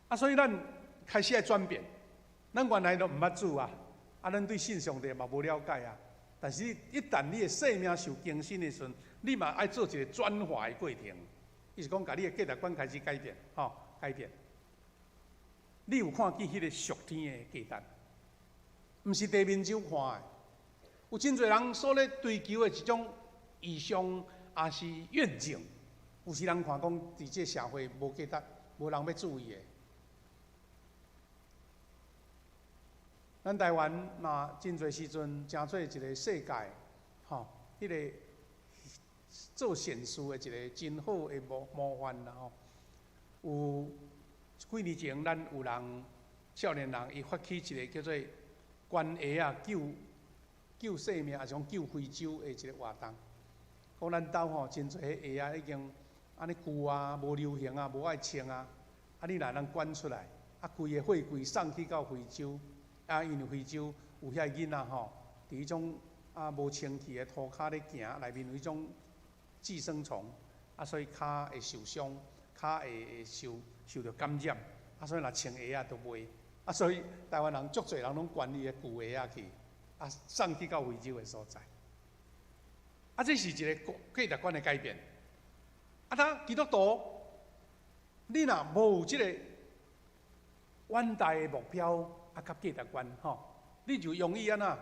啊，所以咱开始爱转变，咱原来都毋捌主啊，咱对信上帝嘛无了解啊。但是一旦你的生命受更新的时阵，你嘛爱做一个转化的过程。意思讲，甲你的价值观开始改变，改变。你有看见迄个属天的价值，毋是地面上看的。有真侪人所咧追求的一种意向，也是愿景。有时人看讲，伫这社会无价值，无人要注意的。咱台湾嘛，真侪时阵，诚做一个世界，迄个做善事的一个真好的模范啦吼。有几年前，咱有人少年人，伊发起一个叫做“捐鞋啊救生命”，也是讲救非洲的一个活动。讲咱兜吼，真侪鞋啊已经安尼旧啊，无流行啊，无爱穿啊，你若能捐出来，规个货柜送去到非洲。因为非洲有遐囡仔吼，伫迄种无清气的涂骹咧行，内面有迄种寄生虫，所以骹会受伤，骹会受着感染，所以若穿鞋啊都袂，所以台湾人足侪人拢捐伊的旧鞋去，送去到非洲的所在。这是一个价值观的改变。他基督徒，你若无有即个远大的目标。甲价值观吼，你就容易安那。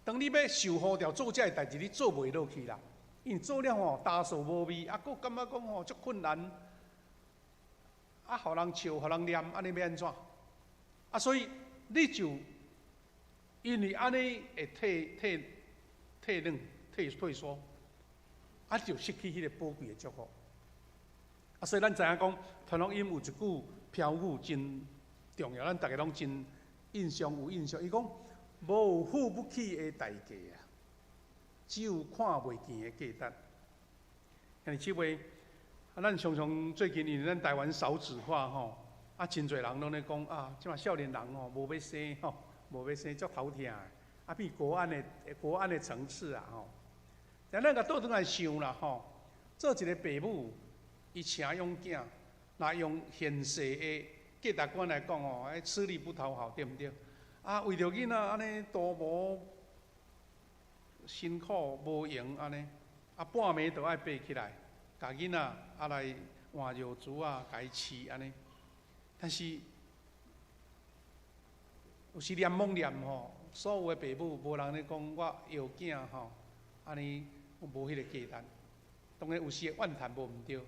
当你要受呼召做这代志，你做袂落去啦。因为做了吼，打扫无味，佫感觉讲吼足困难，啊，互人笑，互人念，安尼要安怎？啊，所以你就因为安尼会退缩，啊，就失去迄个宝贵的祝福。啊，所以咱知影讲，传福音有一句标语真重要，咱大家拢真有印象。伊讲无付不起的代价啊，只有看袂见的价值。像即位，啊，咱常常最近因为咱台湾少子化吼，啊，真侪人拢咧讲啊，即嘛少年人吼无要生吼，无要生足头疼的，啊，比国安的层次啊吼。但咱甲倒转来想啦吼，做一个父母。伊请养囝，若用现世的价值观来讲哦，吃力不讨好，对毋对？啊，为着囡仔安尼多无辛苦无用安尼，啊半暝都爱爬起来，甲囡仔啊来换药珠啊，甲伊饲安尼。但是有时念懵念吼，所有的父母无人咧讲我药囝吼，安尼无迄个价值。当然有时会怨叹无毋对。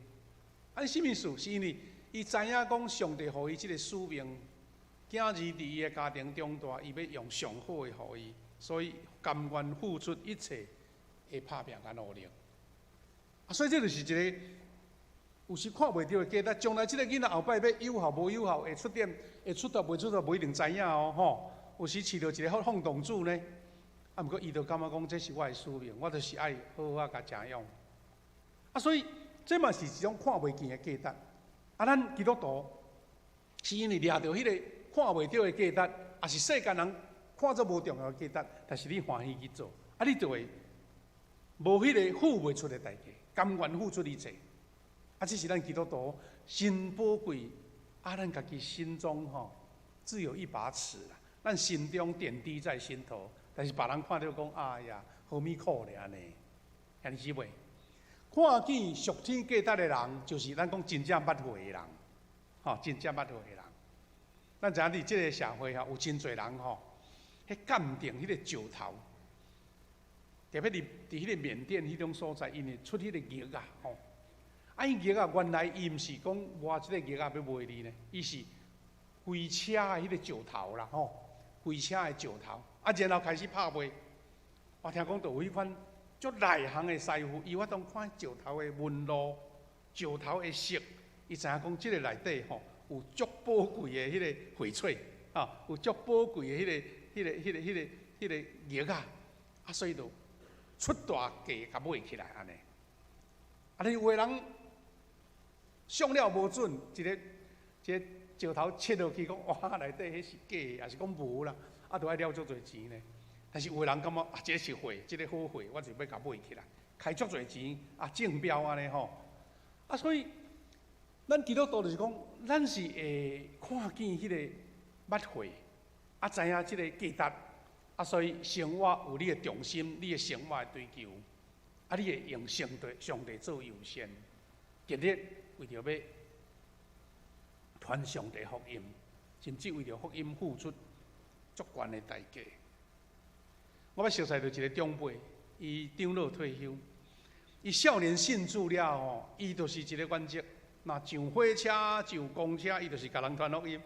啊，什么意思？是因为伊知影讲上帝予伊即个使命，囝儿伫伊的家庭长大，伊要用上好的予伊，所以甘愿付出一切的打拼甲努力。啊，所以这就是一个有时看袂到的价值。将来即个囡仔后摆要有效无有效，会出头袂出头，无一定知影哦。吼，有时饲到一个放荡主呢，啊，毋过伊就感觉讲这是我的使命，我就是爱好好甲食用。啊，所以。这嘛是一种看袂见的价值。啊，咱基督徒是因为抓到迄个看袂到的价值，也是世间人看做无重要的价值，但是你欢喜去做，啊，你就会无迄个付袂出的代价，甘愿付出一切。啊，这是咱基督徒真宝贵。啊，咱家己心中吼，只有一把尺啦，咱心中点滴在心头，但是别人看到讲，哎呀，何米苦咧安尼，安尼是袂？看见属天价值的人，就是咱讲真正捌会的人，吼，真正捌会的人。咱知影伫即个社会吼，有真侪人吼，迄鉴定迄个石头，特别伫迄个缅甸迄种所在，因为出迄个玉啊，吼，啊，伊玉啊，原来伊毋是讲挖即个玉啊要卖你呢，伊是飞车的迄个石头啦，吼，飞车的石头，啊，然后开始拍卖。我听讲，就有迄款。足内行的师傅，伊我当看石头的纹路、石头的色，伊知影讲即个内底吼有足宝贵的迄个翡翠，啊，有足宝贵的迄个玉啊，啊，所以就出大价甲买起来安尼。啊，你有的人上了无准，一个石头切落去，讲哇，内底迄是假的，也是讲无啦，啊，都爱了足侪钱呢。但是有的人感觉啊，这是货，这个好货，我就要甲买起来，开足侪钱啊，竞标安尼吼。啊，所以咱基督徒就是讲，咱是会看见迄个捌会，啊，知影即个价值，啊，所以生活有你的重心，你的生活的追求，啊，你会用上帝做优先，极力为着要传上帝福音，甚至为着福音付出足悬的代价。我捌熟悉到一个长辈，伊长老退休，伊少年信主了吼，伊就是一个原则，若上火车、上公车，伊就是甲人传福音。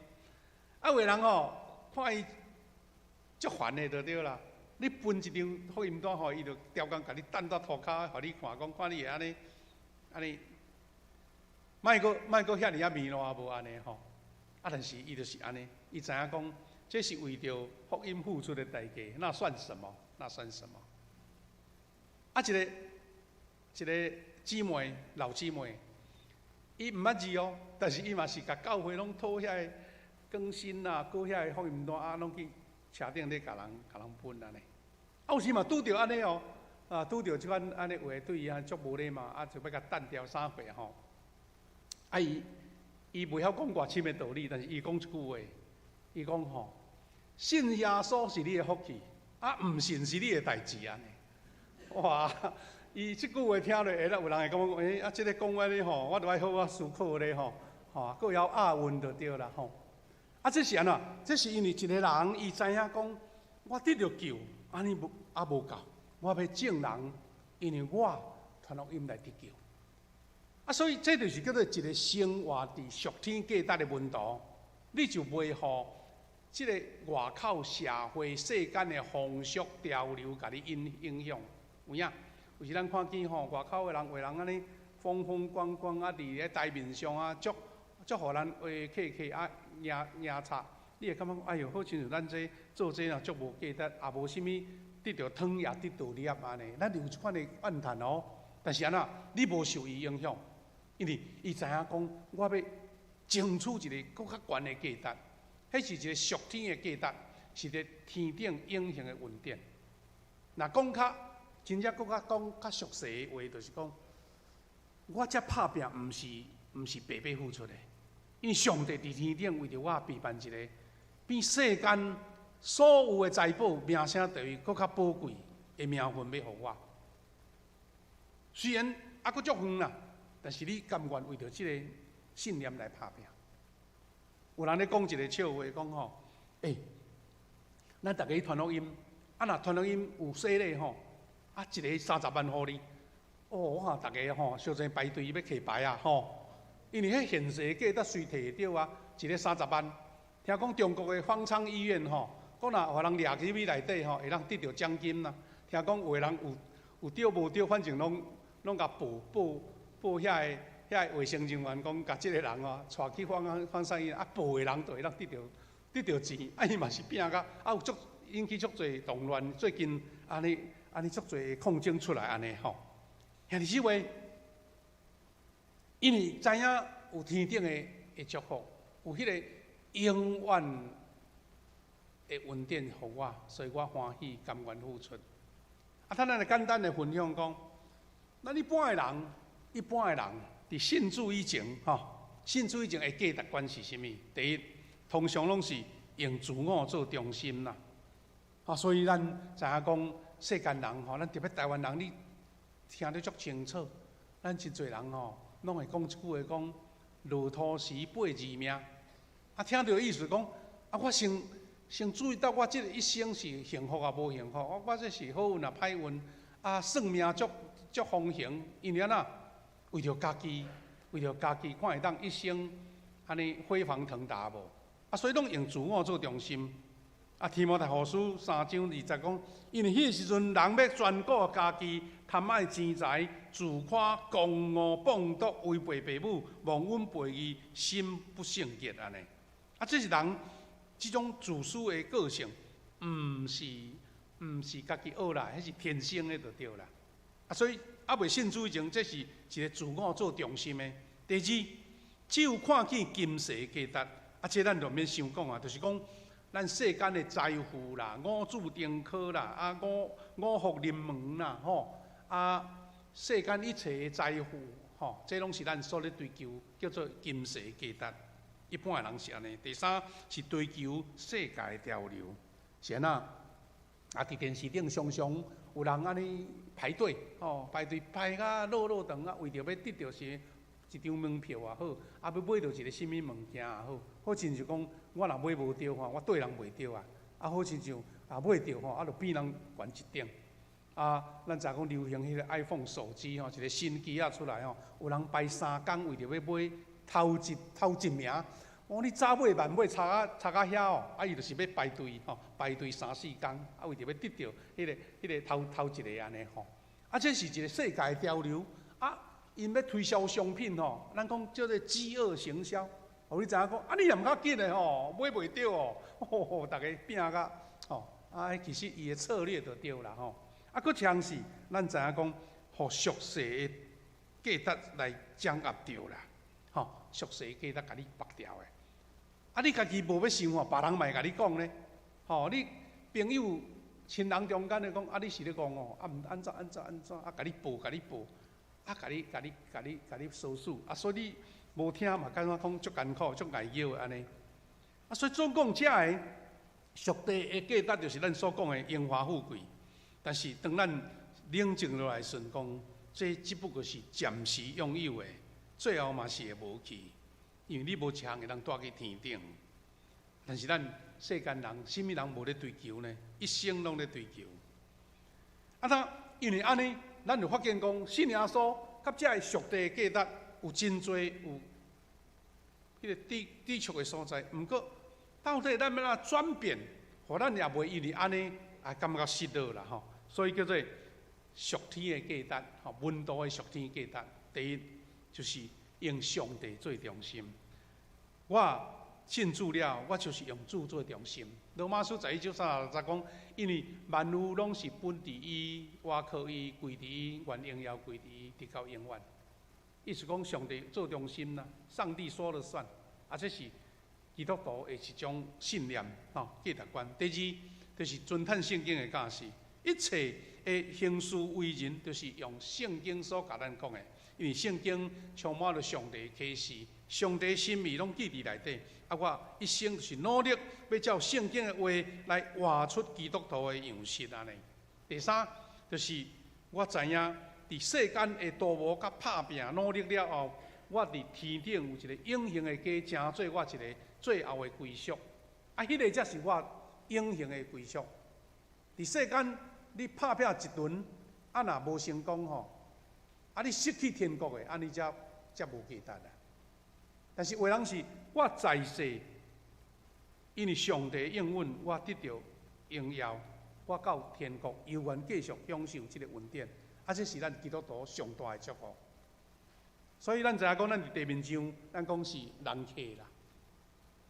啊，有个人吼，看伊足烦的就对啦。你分一张福音单吼，伊就调工甲你等到涂骹，互你看，讲看你会安尼，莫阁遐尔啊面烂无安尼吼。啊，但是伊就是安尼，伊知影讲。这是为着福音付出的代价，那算什么？那算什么？啊，一个姊妹，老姊妹，伊毋捌字哦，但是伊嘛是甲教会拢讨遐个更新啊，搞遐个福音单啊，拢去车顶咧甲人分安尼。啊，有时嘛拄着安尼哦，啊，拄着即款安尼话对伊啊足无礼貌，啊就要甲单调三回吼。啊伊袂晓讲偌深的道理，但是伊讲一句话，伊讲吼。信耶稣是你的福气，啊，唔信是你的代志安尼。哇，伊即句话听落，下有人会感觉讲，啊，即个讲话咧吼，我著爱好好思考咧吼，吼，佫要押韵就对啦吼。啊，这是安怎？这是因为一个人伊知影讲，我得着救，安尼无够，我要证人，因为我传福音来得救。啊，所以这就是叫做一个生活伫属天价值的温度，你就袂互即个外口社会世间的风俗潮流甲你影响。有影？有时咱看见吼，外口的人为人安尼风风光光啊，伫咧台面上啊，足互咱话客客啊赢插。你会感觉哎哟，好亲像咱这做这啊，足无价值，也无啥物得到汤也得到粒安尼。咱有一款的怨叹哦，但是安那你无受伊影响，因为伊知影讲，我要争取一个更较悬的价值，迄是一个属天的价值，是一个天顶永恒的稳定。若讲较真正更较讲较俗世的话，就是讲，我遮拍拼，毋是白白付出的，因为上帝伫天顶为着我备办一个。比世间所有的财宝名声地位搁较宝贵的名分要互我。虽然还搁足远啦，但是你甘愿为着即个信念来打拼？有人咧讲一个笑话，讲吼，咱大家传福音，若传福音有洗礼吼，一个30万互你。我看大家吼，小济排队要摕牌啊吼，因为迄现实的价值随摕着啊，一个30万。听讲中国的方舱医院吼，讲若互人掠去米内底吼，会当得到奖金啦。听讲有个人有钓无钓，反正拢甲报遐个卫生人员讲，甲即个人哦，带去方舱医院，报的人就会当得到钱。伊嘛是拼甲有足引起足侪动乱，最近安尼足侪抗争出来安尼吼。兄弟姊妹，因为知影有天顶的祝福，有迄个。永远的稳定互我，所以我欢喜甘愿付出。咱来简单的分享讲，咱一般的人伫信主以前，信主以前的价值观是啥物？第一，通常拢是用自我做中心啦。所以咱知影讲，世间人咱特别台湾人，你听得足清楚。咱真侪人拢会讲一句话，讲落土时八字命。听到意思讲，我先注意到我这个一生是幸福啊，无幸福，我这是好运啊，歹运算命足风行，因为安那为着家己，看会当一生安尼辉煌腾达无？所以拢用自我做中心。提摩太后书3章20讲，因为迄个时阵人要专顾家己，贪爱钱财，自夸、狂傲、放毒、违背父母、忘恩背义、心不圣洁安尼。这是人这种自私的个性，毋是家己学来，迄是天生的就对啦。所以未信主以前，这是一个自我做中心的。第二，只有看见今世的价值，这咱就免想讲啊，就是讲咱世间的财富啦、五子登科啦、五福临门啦，世间一切的财富，这拢是咱所咧追求，叫做今世的价值。一般的人是安尼。第三是追求世界的潮流，是安那？伫电视顶常常有人安尼排队，排甲落长为着要得到一张门票也好，要买到一个什物物件也好，好亲像讲我若买无着我对人袂着啊，好亲像买着就比人悬一等。咱知讲流行迄个 iPhone 手机一个新机出来有人排3工为着要买。头一名，你早买晚买插到遐伊就是要排队排队3-4工，为着要得到迄个头一个安尼这是一个世界的潮流因要推销商品咱讲叫做饥饿行销，你知影讲你也毋较紧的买袂着大家拼甲其实伊的策略就对啦佫强是咱知影讲，互俗世的价值来掌握着啦。俗世价值甲你绑掉的，你家己无要想别人嘛会甲你讲呢？你朋友、亲人中间咧讲，你是咧讲安怎，甲你报，甲你收数，所以你无听嘛，感觉讲足艰苦、足挨腰安尼。所以总讲，遮个俗地的价值就是咱所讲的荣华富贵，但是当咱冷静落来顺讲，这只不过是暂时拥有的。最后嘛是会无去，因为你无强会当带去天顶。但是咱世间人，什么人无咧追求呢？一生拢咧追求。因为安尼，咱就发现讲，信耶稣甲遮个俗地价值，有真多有迄个抵触的所在。毋过，到底咱要怎转变，互咱也袂因为安尼也感觉失落啦吼。所以叫做属天的价值，吼，温度的属天价值。第一就是用上帝做中心。我信主了，我就是用主做中心。罗马书11:36讲，因为万物拢是本伫伊，我靠伊，归伫伊，愿荣耀归伫伊，直到永远。意思讲，上帝做中心啦，上帝说了算，这是基督徒的一种信念吼价值观。第二就是遵趁圣经的教示，一切的行事为人，就是用圣经所甲咱讲的，因为圣经充满了上帝的启示，上帝的心意拢记伫内底。我一生就是努力要照圣经的话来活出基督徒的样式安尼。第三就是我知影。伫世间的赌博甲拍拼努力了后，我伫天顶有一个永恒的家，成做我一个最后的归宿。迄个才是我永恒的归宿。伫世间你拍拼一轮，若无成功吼，你失去天国的，你才无价值啦。但是有人是我在世，因为上帝应允，我得到荣耀，我到天国，犹原继续享受这个恩典。这是咱基督徒上大的祝福。所以咱知影讲，咱伫地面上，咱讲是人客啦。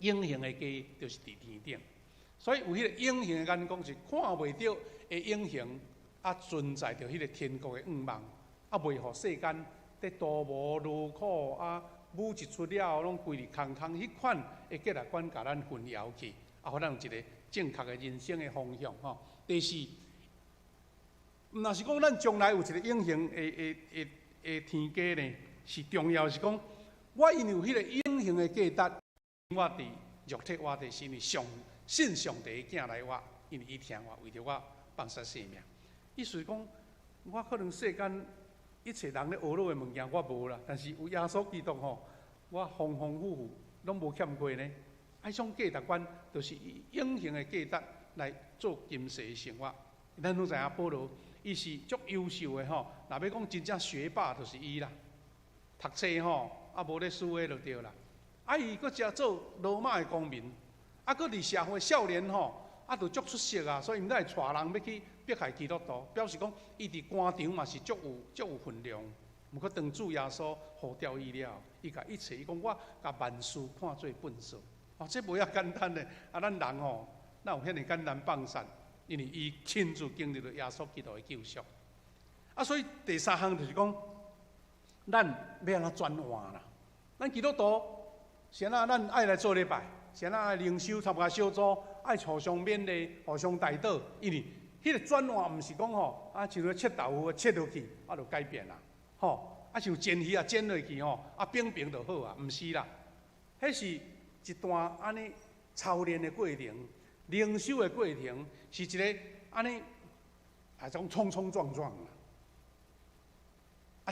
永恒的家就是伫天顶，所以有迄个永恒的眼光是看袂到的永恒，存在着迄个天国的愿望，袂互世间在多无劳苦武一出了后，拢规日空空，迄款的价值观，甲咱混淆去，互咱有一个正确的人生的方向吼。第四。若是讲咱将来有一个永恒的天家呢，是重要是讲，我因为有迄个永恒的价值，我伫肉体活着是因为信上帝的囝来活，因为伊听我，为着我放下性命。意思是讲，我可能世间一切人咧学落的物件我无啦，但是有耶稣基督吼，我丰丰富富拢无欠过呢。迄种价值观，就是以永恒的价值来做今世的生活。咱拢知影保罗。伊是足优秀的吼，若要讲真正学霸，就是伊啦。读册吼，无咧输的就对啦。伊搁只做罗马的公民，搁伫社会少年吼，就足出色啊。所以毋知会带人要去迫害基督徒，表示讲伊伫官场嘛是足有分量。毋过当主耶稣呼召伊了，伊甲一切，伊讲我甲万事看做粪扫。这无遐简单的。咱人吼，哪有遐尼简单放下？因为伊亲自经历了耶稣基督的救赎，所以第三项就是讲，咱要安怎转换啦？咱基督徒，先咱爱来做礼拜，先爱灵修参加小组，爱互相勉励，互相带导。因为迄个转换，毋是讲吼，像咧切豆腐切落去，就改变啦，吼，像煎鱼煎落去吼，冰冰就好啊，毋是啦，迄是一段安尼操练的过程。灵修的过程是一个安尼，种冲冲撞撞啦。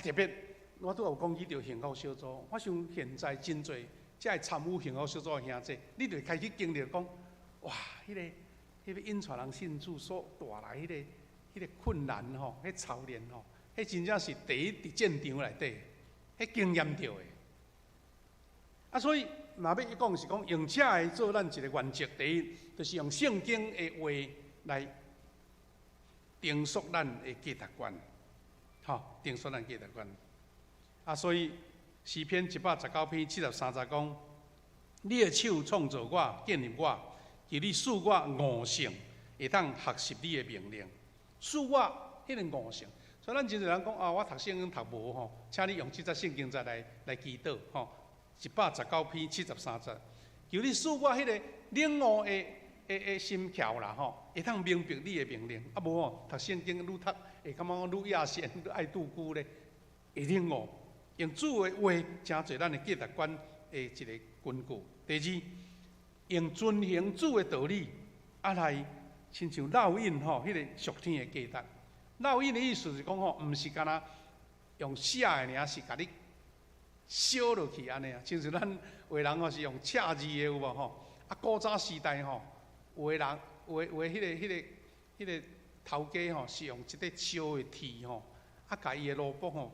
特别我拄有讲起着幸福小组，我想现在真侪才会参与幸福小组的兄弟，你就开始经历讲，哇，迄个引带人信主所带来迄个困难吼，迄操练吼，迄真正是第一伫战场内底，迄经验到的。所以。若要一讲是讲用这个做咱一个原则，第一就是用圣经的话来定述咱的价值观，定述咱价值观。所以诗篇119篇73节讲：你的手创造我，建立我，叫你使我悟性，会当学习你的命令，使我迄个悟性。所以咱真侪人讲我读圣经读无吼，请你用这节圣经再来祈祷吼。119篇73节，求你使我迄个领悟的心窍啦吼，会通明白你的命令。无吼，读圣经愈读会感觉愈野线，愈爱拄久咧，会领悟。用主的话，真侪咱的价值观的一个根据。第二，用遵行主的道理，来亲像烙印吼，迄个属天的价值。烙印的意思是讲吼，毋是干那用写的尔，是甲你。烧落去安尼啊，亲像咱画人吼是用赤字的有无吼？古早时代吼，有的人画迄个头家吼是用一块烧的铁吼，甲伊的萝卜吼，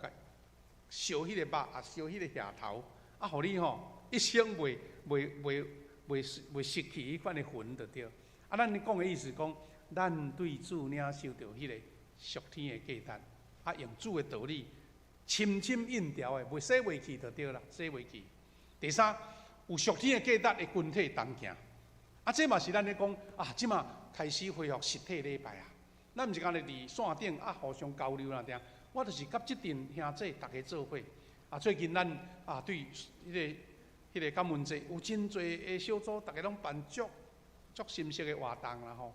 烧迄个肉，啊烧迄个下头，啊，互你吼一生袂失去迄款的魂就对。啊，咱讲的意思讲，咱对主领受到迄个属天的价值，啊，用主的道理，深深印条的，袂洗袂去就对啦，洗袂去。第三，有属天的价值的群体同行，啊，这嘛是咱咧讲啊，即嘛开始恢复实体礼拜啊。咱毋是干咧伫线顶啊，互相交流啦，定。我就是甲即阵兄弟大家做伙啊。最近咱啊对迄个感恩节有真侪个小组，大家拢办足深色的活动啦吼，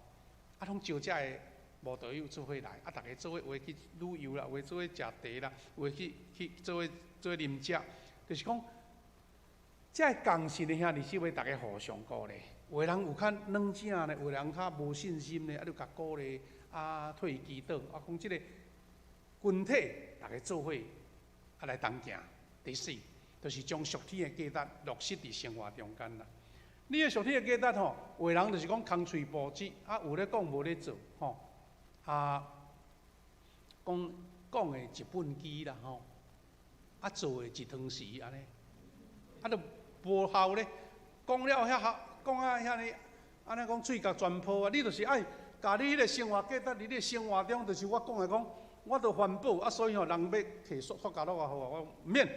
啊，拢招遮个无道友做伙来，啊，大家做伙去旅游啦，或做伙食茶啦，或去做伙啉食，就是讲，遮个共信的兄弟姊妹，大家互相鼓励。有个人有较软正呢，有个人较无信心呢，啊，就甲鼓励啊，退祈祷啊，讲即个群体大家做伙啊来同行。第四，就是将属天的价值落实伫生活中间啦。你的属天的价值吼，有个人就是讲空嘴布子，啊有咧讲无咧做吼，啊讲的一本机啦吼，啊做的一汤匙安尼，啊都无效咧，讲了讲啊遐尼，安尼讲嘴角全破啊！你就是爱甲你迄个生活价值，你咧生活中，就是我讲的讲，我着环保啊，所以吼人要摕塑胶袋啊好啊，我毋免，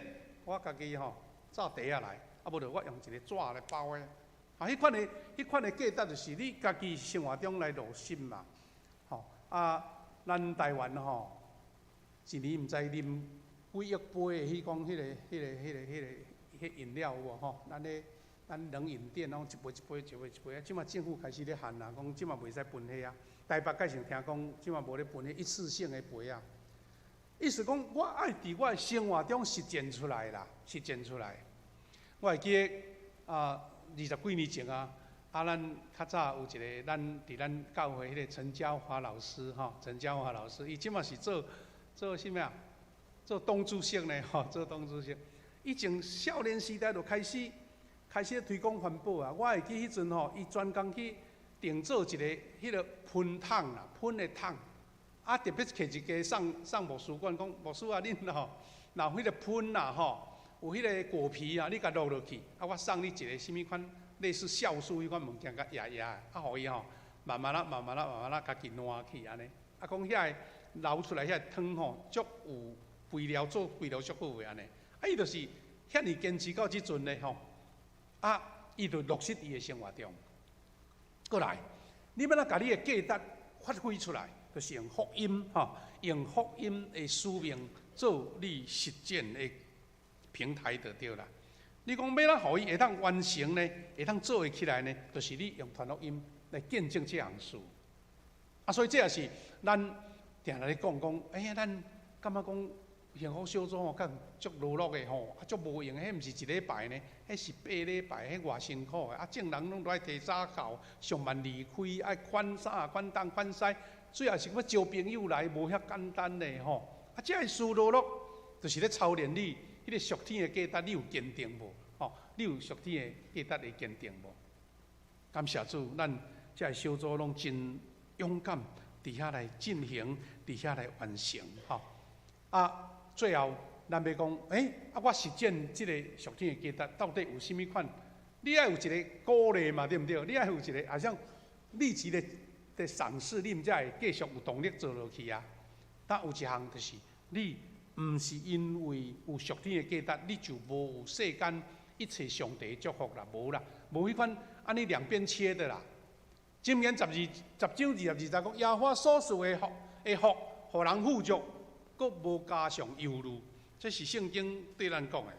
我家己吼造茶啊来，啊无着我用一个纸来包的。啊，迄款的价值就是你家己生活中来落实嘛，吼啊，咱台湾吼一年毋知啉几亿杯的迄讲迄个饮料有无吼？咱冷饮店拢一杯啊，即马政府开始咧限啦，讲即马袂使分迄啊。台北改成听讲，即马无咧分迄一次性的杯啊。意思讲，我爱伫我的生活中实践出来啦，实践出来。我会记啊，20几年前啊，咱较早有一个咱伫咱教会迄个陈嘉华老师吼，陈嘉华老师，伊即马是做啥物啊？做东主席呢吼，做东主席。以前少年时代就开始推广环保啊！我会记迄阵吼，伊专工去定做一个迄个喷桶啦，喷的桶，啊特别摕一家送牧师馆，讲牧师啊，恁吼，若有迄个喷啦吼，有迄个果皮啊，你甲落去，啊我送你一个什物款类似酵素迄款物件，甲压，啊互伊吼，慢慢啊，家己烂去安尼。啊讲遐个流出来遐个汤吼，足有肥料做肥料足好个安尼。啊伊就是遐尼坚持到即阵咧吼。啊，伊就落实伊的生活中。过来，你要甲你的价值发挥出来，就是用福音吼，用福音的使命做你实践的平台就对啦。你讲要咱互伊会当完成呢，会当做会起来呢，就是你用传福音来见证这项事。啊，所以这也是咱定来咧讲，哎呀，咱感觉讲。幸福小组吼，较足落落的吼，啊足无用，迄毋是一礼拜呢，迄是8礼拜，迄偌辛苦的。啊，众人拢爱提早到，上万离开，爱款啥款东款西，最后是要招朋友来，无遐简单的吼。啊，这个事落落，就是咧操练你迄个属天的价值，你有坚定无？吼，你有属天的价值的坚定无？感谢主，咱这个小组拢真勇敢，伫遐来进行，伫遐来完成，吼啊。最后，咱要讲，我实践即个属天的价值，到底有甚物款？你爱有一个鼓励嘛，对毋对？你爱有一个，好像立即的赏识，你毋才会继续有动力做落去啊。但有一项就是，你毋是因为有属天的价值，你就无有世间一切上帝的祝福啦，无啦，无迄款安尼两边切的啦。箴言10章20讲，耶和华所赐的福，互人富足。阁无加上忧虑，这是圣经对咱讲的。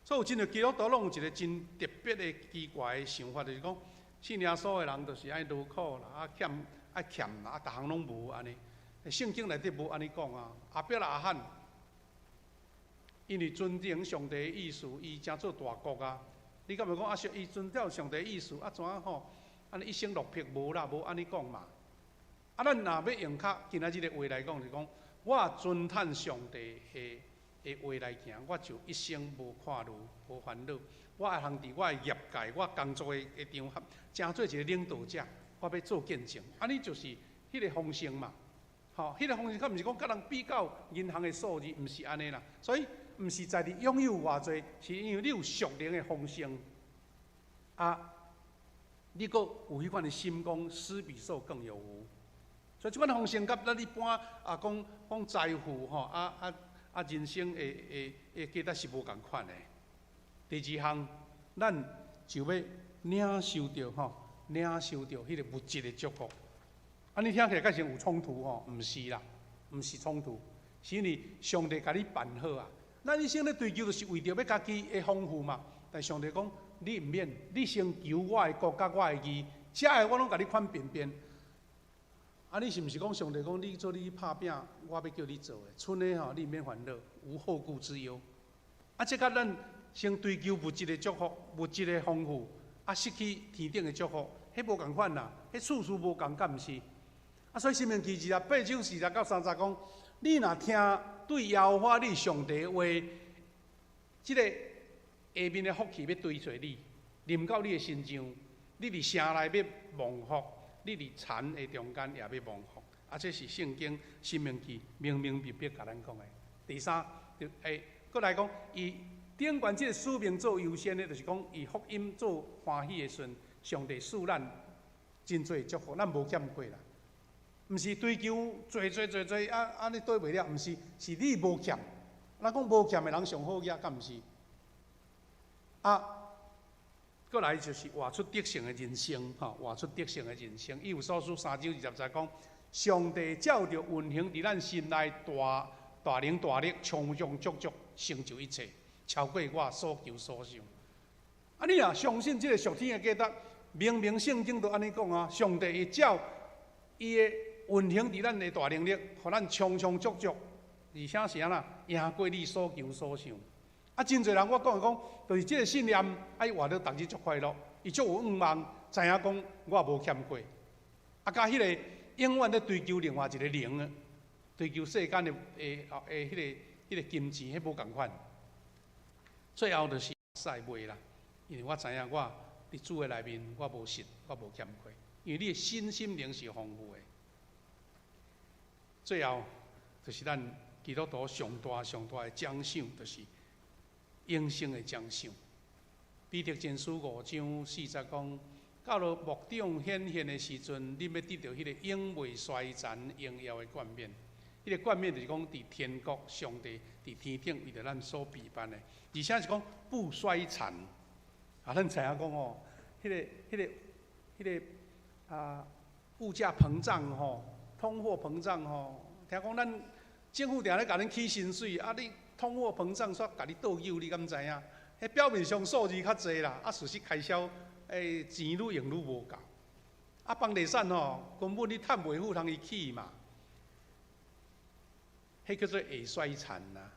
所以有真侪基督徒拢有一个真特别的奇怪的想法，就是讲，信耶稣的人就是爱劳苦啦，爱欠啦，啊，逐项拢无安尼。圣经内底无安尼讲啊。阿伯拉罕，因为尊重上帝的意思，伊真做大国啊。你敢会讲啊？伊遵照上帝的意思，啊，怎啊吼？安尼一生落魄无啦，无安尼讲嘛。啊，咱若要用较今仔日的话来讲，就是讲。我尊叹上帝的话来行，我就一生无看虑、无烦恼。我会通伫我的业界、我工作的场合，真做一个领导者，我要做见证。安尼就是迄个丰盛嘛，吼，迄个丰盛，较毋是讲甲人比较银行的数字，毋是安尼啦。所以毋是在你拥有偌济，是因为你有属灵的丰盛，你阁有迄款的心讲施比受更有福。所以即款丰盛，甲咱一般讲财富吼，人生的价值是无共款的。第二项，咱就要领受到迄个物质的祝福。你听起来敢是有冲突吼？毋是啦，毋是冲突，是因为上帝甲你办好啊。咱一生咧追求，就是为着要家己的丰富嘛。但上帝讲，你毋免，你先求我的国甲我的义，遮个我拢甲你款便便。你是毋是讲上帝讲你做你拍拼，我要叫你做的？剩的吼，你毋免烦恼，无后顾之忧。即甲咱先追求物质的祝福，物质的丰富，失去天顶的祝福，迄无共款啦，迄处处无共，敢毋是？所以《申命记》28章40到30讲，你若听对耶和华你上帝的话，即个下面的福气要追随你，临到你的身上，你伫城内要蒙福。你伫田的中间也要蒙福，这是圣经《申命记》明明白白甲咱讲的。第三，搁来讲，以顶悬这个使命做优先的，就是讲以福音做欢喜的时阵，上帝赐咱真侪祝福，咱无欠过啦。毋是追求侪，安尼对袂了，毋是，是你无欠。咱讲无欠的人上好嘢，敢毋是？过来就是活出得胜的人生，活出得胜的人生。以弗所书3章20节讲，上帝照着运行伫咱心内大能大力，充充足足成就一切，超过我所求所想。你若相信这个属天的价值，明明圣经都安尼讲啊，上帝会照伊的运行伫咱的大能力，互咱充充足足，而且是安那赢过你所求所想。真侪人我讲，就是即个信念，活得逐日足快乐，伊足有愿望，知影讲我无欠过。甲迄个永远咧追求另外一个灵啊，追求世间的迄个金钱，迄无共款。最后就是使袂啦，因为我知影我伫主的内面，我无失，我无欠过，因为你的心灵是丰富的。最后就是咱基督徒上大的奖赏，就是永生的奖赏。彼得前书5章40讲，到了幕顶显现的时阵，你要得到迄个永袂衰残、荣耀的冠冕。迄个冠冕就是讲，伫天国上帝伫天顶为着咱所备办的，而且是讲不衰残。咱知影讲吼，迄个物价膨胀吼，通货膨胀吼，听讲咱政府定咧甲恁起薪水，你通货膨胀煞甲你倒诱，你敢知影？迄表面上数字较济啦，事实开销钱愈用愈无够。房地产吼，根本你趁袂赴通伊起嘛，迄叫做会衰残啦。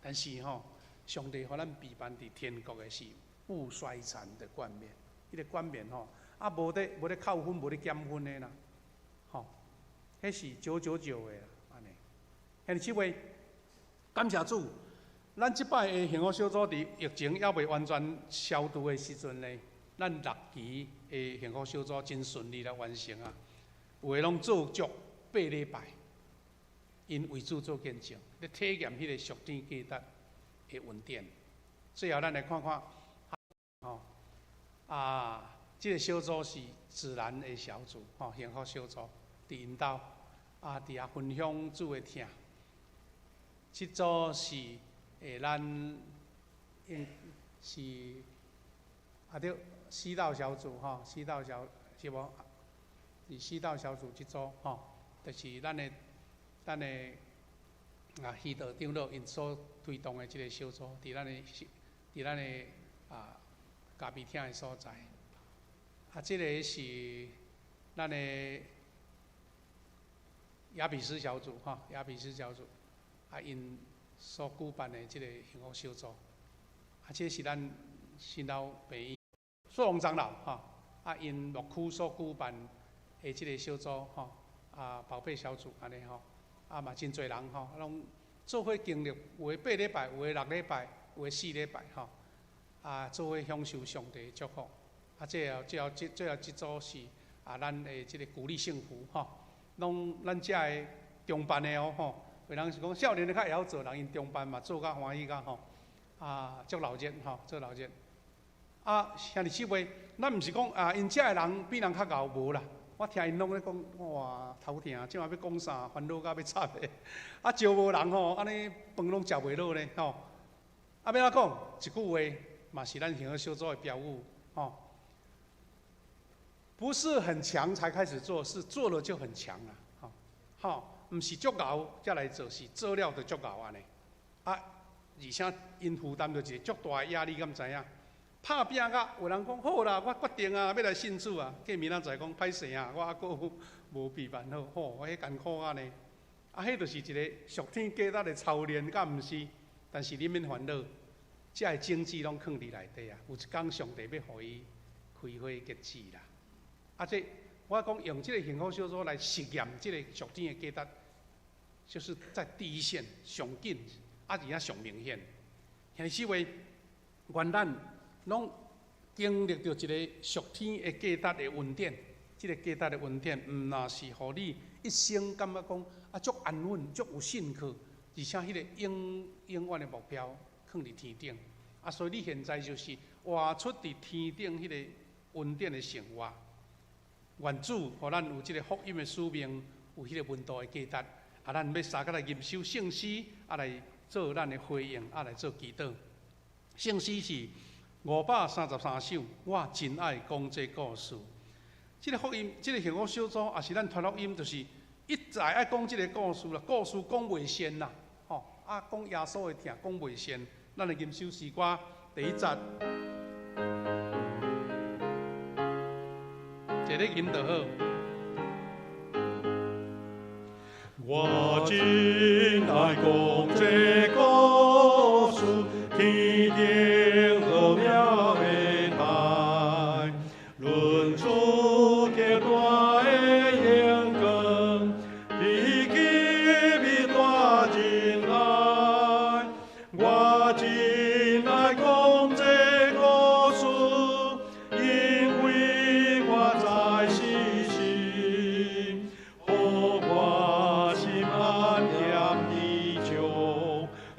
但是吼，上帝互咱备办伫天国的是不衰残的冠冕，迄个冠冕吼，无咧扣分，无咧减分的啦，吼，迄是999的啦，安尼。兄弟姊妹，感谢主。咱即摆的幸福小组伫疫情还未完全消除的时阵呢，咱6期的幸福小组真顺利来完成啊！有诶拢做足8礼拜，因为主做见证，咧体验迄个属天价值的恩典。最后，咱来看看，这个小组是自然的小组，幸福小组伫因兜伫遐分享主的听。这组是。咱是对4道小组4道小是无？是4道小组这组就是咱的许多长老因所推动的这个小组，伫咱的咖啡厅的所在。这个是咱的雅比斯小组雅比斯小组因。所举办的这个幸福小组，这是咱新老朋友苏龙长老因牧区所举办的这个小组宝贝小组安尼嘛真侪人拢做伙经历，有的8礼拜，有的6礼拜，有的4礼拜做伙享受上帝的祝福。最后这组是咱的这个鼓励幸福拢咱遮的中办的有人是讲少年的较会晓做，人因中班嘛做甲欢喜甲吼，足老热吼，做老热。兄弟姊妹，咱毋是讲因遮的人比人较敖，无啦。我听因拢咧讲，哇头疼，即马要讲啥，烦恼甲要插的。招无人吼，安尼饭拢食袂落咧吼。要怎讲？一句话嘛是咱幸福小组的标语吼。不是很强才开始做，是做了就很强啦。吼，毋是足敖才来做，是做了就足敖安尼。而且因负担着一个足大的压力，敢知影？拍拼甲有人讲好啦，我决定要来信主啊。过明仔载讲歹势啊，我还佫无备办好，我迄艰苦啊呢。迄就是一个属天价值的操练，敢毋是？但是你免烦恼，这个种子拢藏伫内底啊。有一天上帝要互伊开花结籽啦。这我讲用这个幸福小组来实验这个属天的价值，就是在第一线上紧，而且上明显。兄弟姊妹，愿咱拢经历着一个属天的价值的恩典，这个价值的恩典，毋那是互你一生感觉讲足安稳、足有信靠，而且迄个永远的目标放伫天顶。所以你现在就是活出伫天顶迄个恩典的生活。愿主互咱有即个福音的使命，有迄个温度的价值。咱要三个来吟首圣诗，来做咱的回应，来做祈祷。圣诗是533首，我真爱讲这故事。这个福音，这个幸福小组，也是咱传福音，就是一直爱讲这个故事啦。故事讲袂完啦，讲耶稣的疼，讲袂完。咱来吟首诗歌第一节，一个吟就好。我真爱讲这故事，天顶奥妙的台，论出极大的荣光，你给我大真爱。我真爱讲这故事，因为我在世时，好我心安恬地久，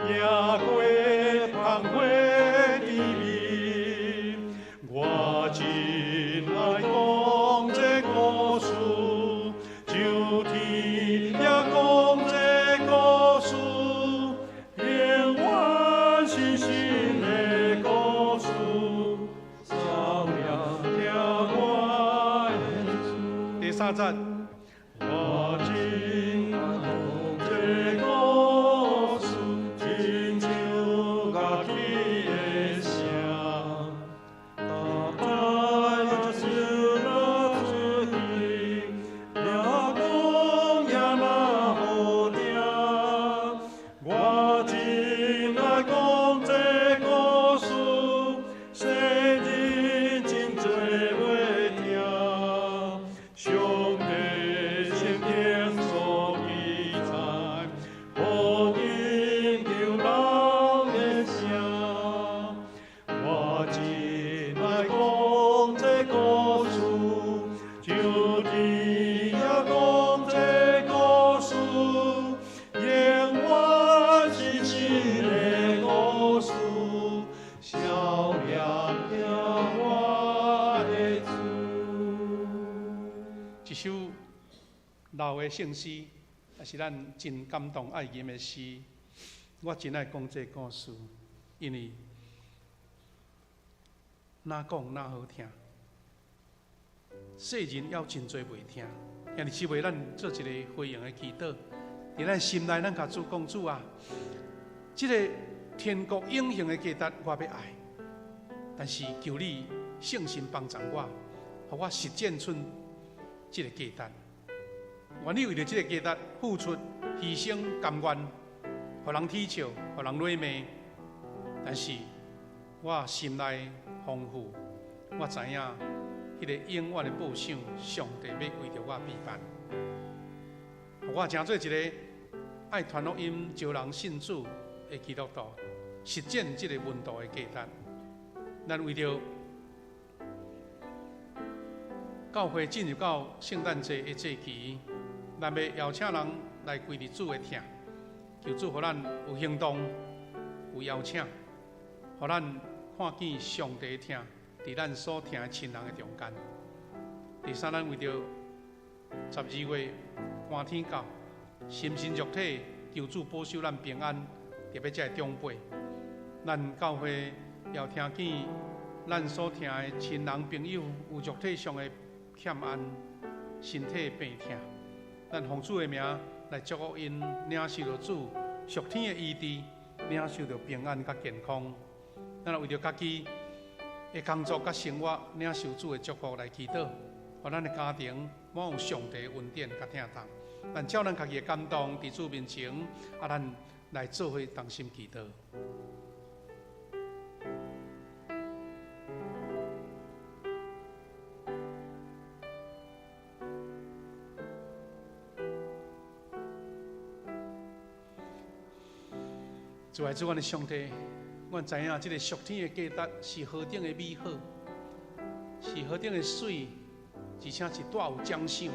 也过芳华的味。我真爱讲这故事，就天也讲这故事，永远是新的故事，照亮我的主。第三节。我真爱讲这故事，亲像乐器的声，大海就那出去，也讲也那好听。我真爱讲这故事，世人真多袂听。上帝圣经所记载，福音救人的声。我真爱讲这故事，就天也讲这故事，永远是新的故事，照亮我的主。一首老的圣诗，也是咱真感动爱吟的诗。我真爱讲这故事，因为哪讲哪好听。世人要真多袂听，兄弟姊妹，咱做一个回应的祈祷，伫咱心内，咱甲主讲主啊，这个天国永恒的价值我要爱，但是求你圣心帮助我，互我实践出这个价值。愿意为了这个价值付出、牺牲、甘愿，互人耻笑，互人辱骂。但是我心内丰富，我知影迄个永远的报赏，上帝要为着我备办。我成做一个爱传福音、招人信主的基督徒，实践这个温度的价值。咱为着教会进入到圣诞节的节期，咱要邀请人来归入主的听，求主，互咱有行动，有邀请，互咱看见上帝听，伫咱所听的亲人的中间。第三，咱为着12月寒天到，心身肉体求主保守咱平安，特别这长辈，咱教会要听见咱所听的亲人朋友有肉体上的欠安、身体病痛，咱奉主的名来祝福因领受到主属天的医治，领受到平安甲健康。咱为着家己的工作甲生活，领受主的祝福来祈祷，互咱的家庭满有上帝的恩典甲疼痛。咱照咱家己的感动，伫主面前，咱来做伙同心祈祷。主爱主，阮的上帝，阮知影这个属天的价值是何等的美好，是何等的水，而且是带有奖赏的。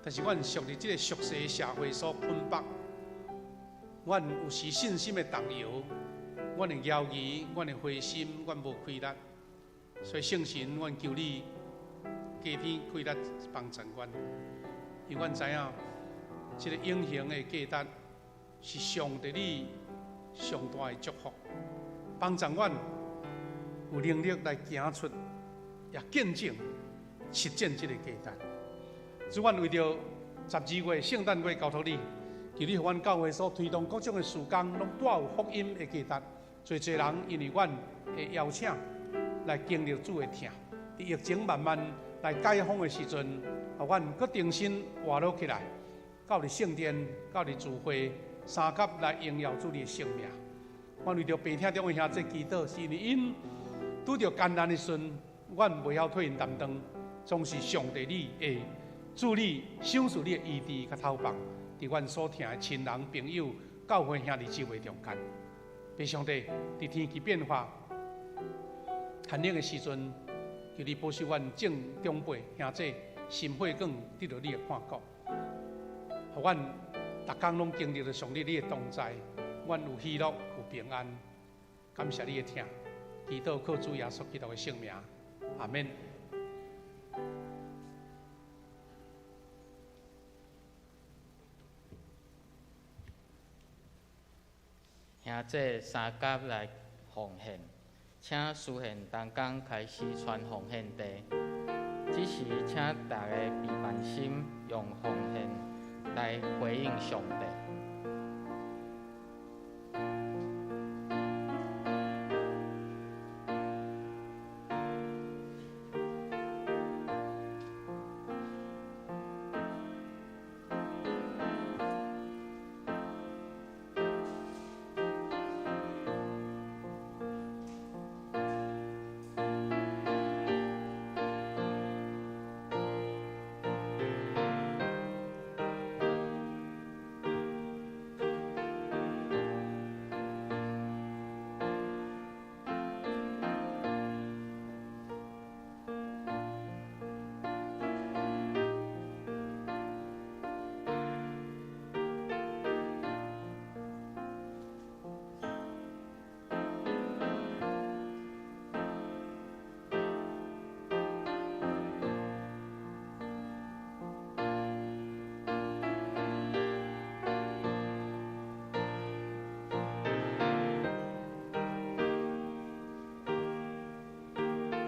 但是阮属于这个俗世社会所捆绑，阮有时信心的动摇，阮的犹豫，阮的灰心，阮无开力。所以圣神，阮求你加添开力帮助阮，因为阮知影这个永恒的价值是上帝你上大的祝福，帮助阮有能力来行出，也见证实践这个价值。主，阮为着12月圣诞节交托你，求你互阮教会所推动各种的事工，拢带有福音的价值。侪人因为阮的邀请来经历主的听，伫疫情慢慢来解封的时阵，阮搁重新活络起来，到伫圣殿，到伫聚会。三甲来荣耀主你的圣名。阮为着病痛中的兄弟祈祷，是因为因拄着艰难的时阵，阮袂晓替因担当，总是上帝你的助力，享受你的医治甲透放，伫阮所听的亲人朋友、教会兄弟姊妹中间。拜上帝，伫天气变化、寒冷的时阵，求你保守阮正长辈兄弟心血管得到你的看顾，互阮。逐工拢经历着上帝你的同在，阮有喜乐，有平安。感谢你的听，祈祷靠主耶稣基督的圣名，阿免。兄弟三甲来奉献，请书献同工开始传奉献地。只是请大家备万心，用奉献来回应上帝。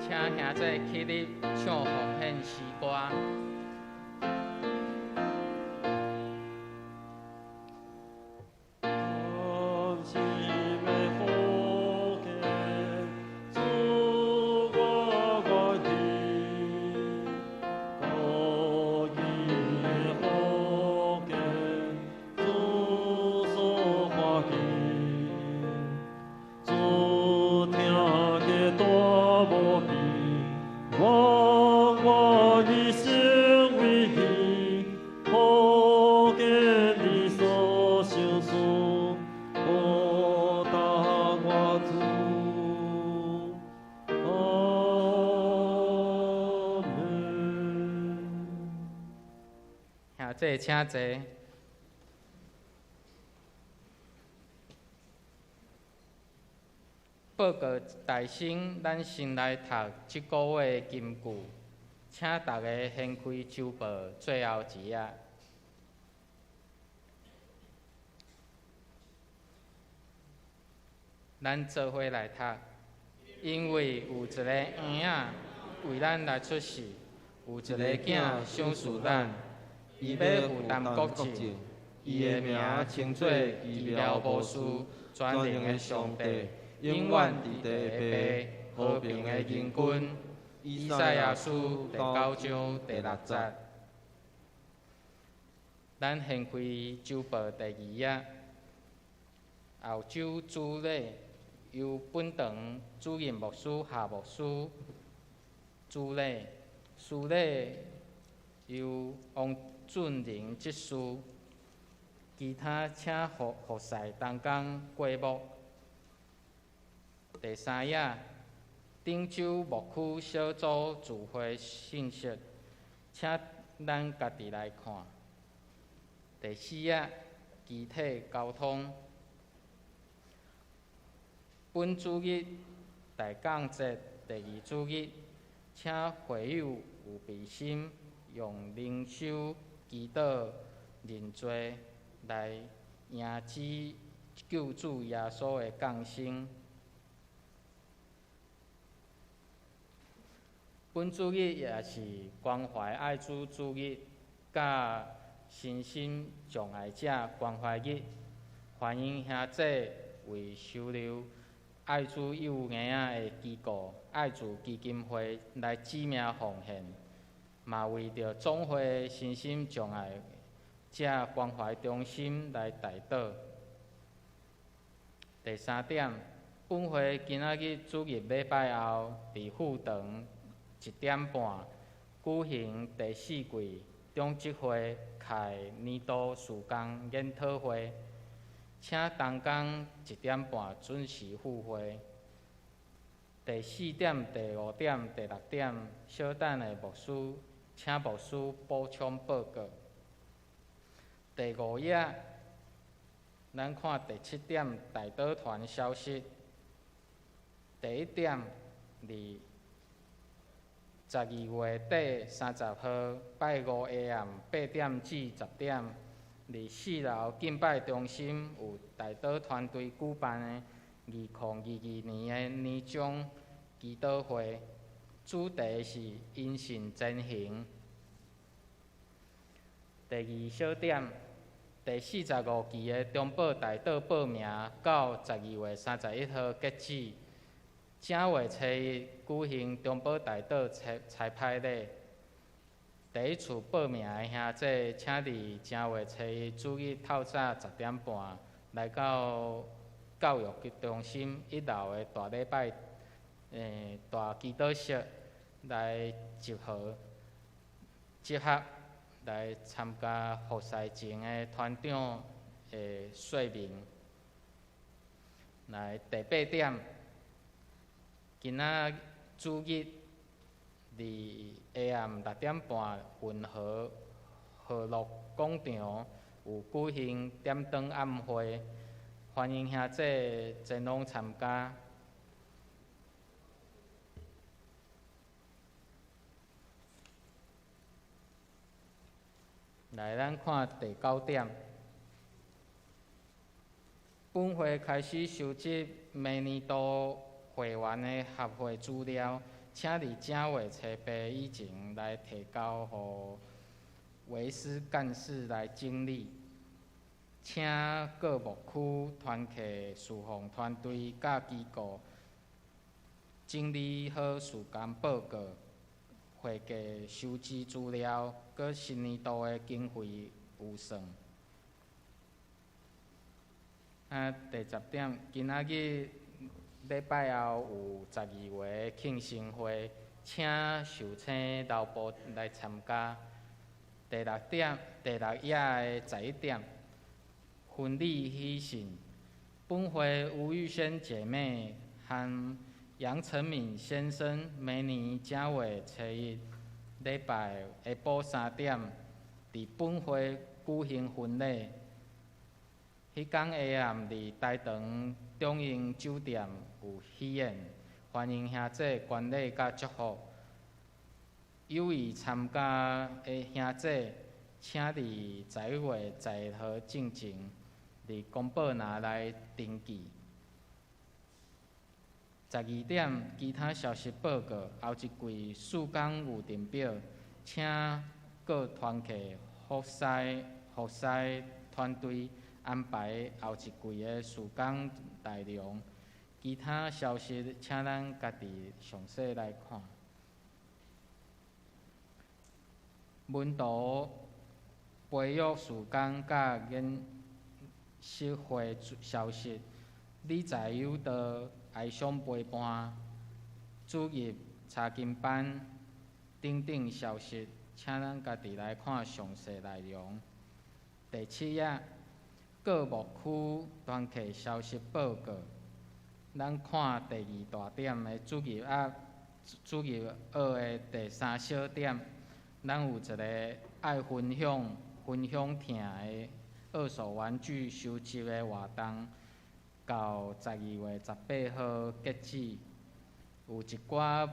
请兄弟起立唱奉献诗歌。兄弟请坐。报告大生，咱先来读即个月的金句，请大家掀开周报最后一页。咱做伙来读，因为有一个婴仔为咱来出世，有一个囝赏赐咱，伊要负担国政，伊的名称做奇妙无私、全能的上帝，永远伫地爸，和平的人君。以赛亚书第9章第6节。咱掀开周报第2页，后周主礼由本堂主任牧师夏牧师主礼，司礼由王俊仁执事，其他请服侍同工过目。第3页，汀州牧区小组聚会信息，请咱家己来看。第4页，集体交通。本主日大港节第2主日，请会友有备心，用灵修、祈祷、认罪来迎接救主耶稣的降生。本主日也是关怀爱主主日，甲身心障碍者关怀日，欢迎兄姐为收留爱主幼婴仔的机构爱主基金会来指名奉献，嘛为着总会身心障碍者关怀中心来代祷。第3点，本会今仔日主日礼拜后，伫副堂1点半举行第4季中职会开年度事工研讨会。请同工1点半准时赴会。第4点、第5点、第6点，小等的牧师，请牧师补充报告。第5页，咱看第7点代祷团消息。第1点，伫12月底30号拜5下暗8点至10点。伫4楼敬拜中心有代祷团队举办的2022年的年终祈祷会，主题是因信真行。第2小点，第45期的中保代祷报名到12月31号截止，正月初1举行中保代祷彩排礼。第1次报名的兄姐，请伫正月初1主日透早10点半来到教育中心1楼的大礼拜大祈祷室来集合来参加服侍前的团长的说明。来第8点，今仔主日伫下暗6点半，云和乐广场有举行点灯暗会，欢迎兄姐前往参加。来，咱看第9点。本会开始收集明年度会员的合会资料。请伫正月初8以前来提交予维斯干事来整理，请各牧区团契事奉团队甲机构整理好事工报告，会计收集资料，佮新年度的经费预算。第10点，今仔日礼拜后有12月庆生会，请受请劳部来参加。第6页的11点，婚礼喜讯。本会吴玉轩姐妹和杨成敏先生明年正月初1礼拜下晡3点，伫本会举行婚礼。迄天下暗伫台堂中英酒店有喜宴，欢迎兄姐观礼甲祝福。有意参加的兄姐，请伫11月11号进前，伫公报栏来登记。12点，其他消息报告。后一季4天预定表，请各团契服侍团队安排后一季的4天内容。其他消息，请咱家己详细来看。文图培育4天甲研习会消息，理财有道爱上陪伴，主业查经班等等消息，请咱家己来看详细内容。第7页，各牧区团契消息报告。咱看第2大点的主业2的第3小点，咱有一个爱分享听的二手玩具收集的活动。到12月18号截止，有一寡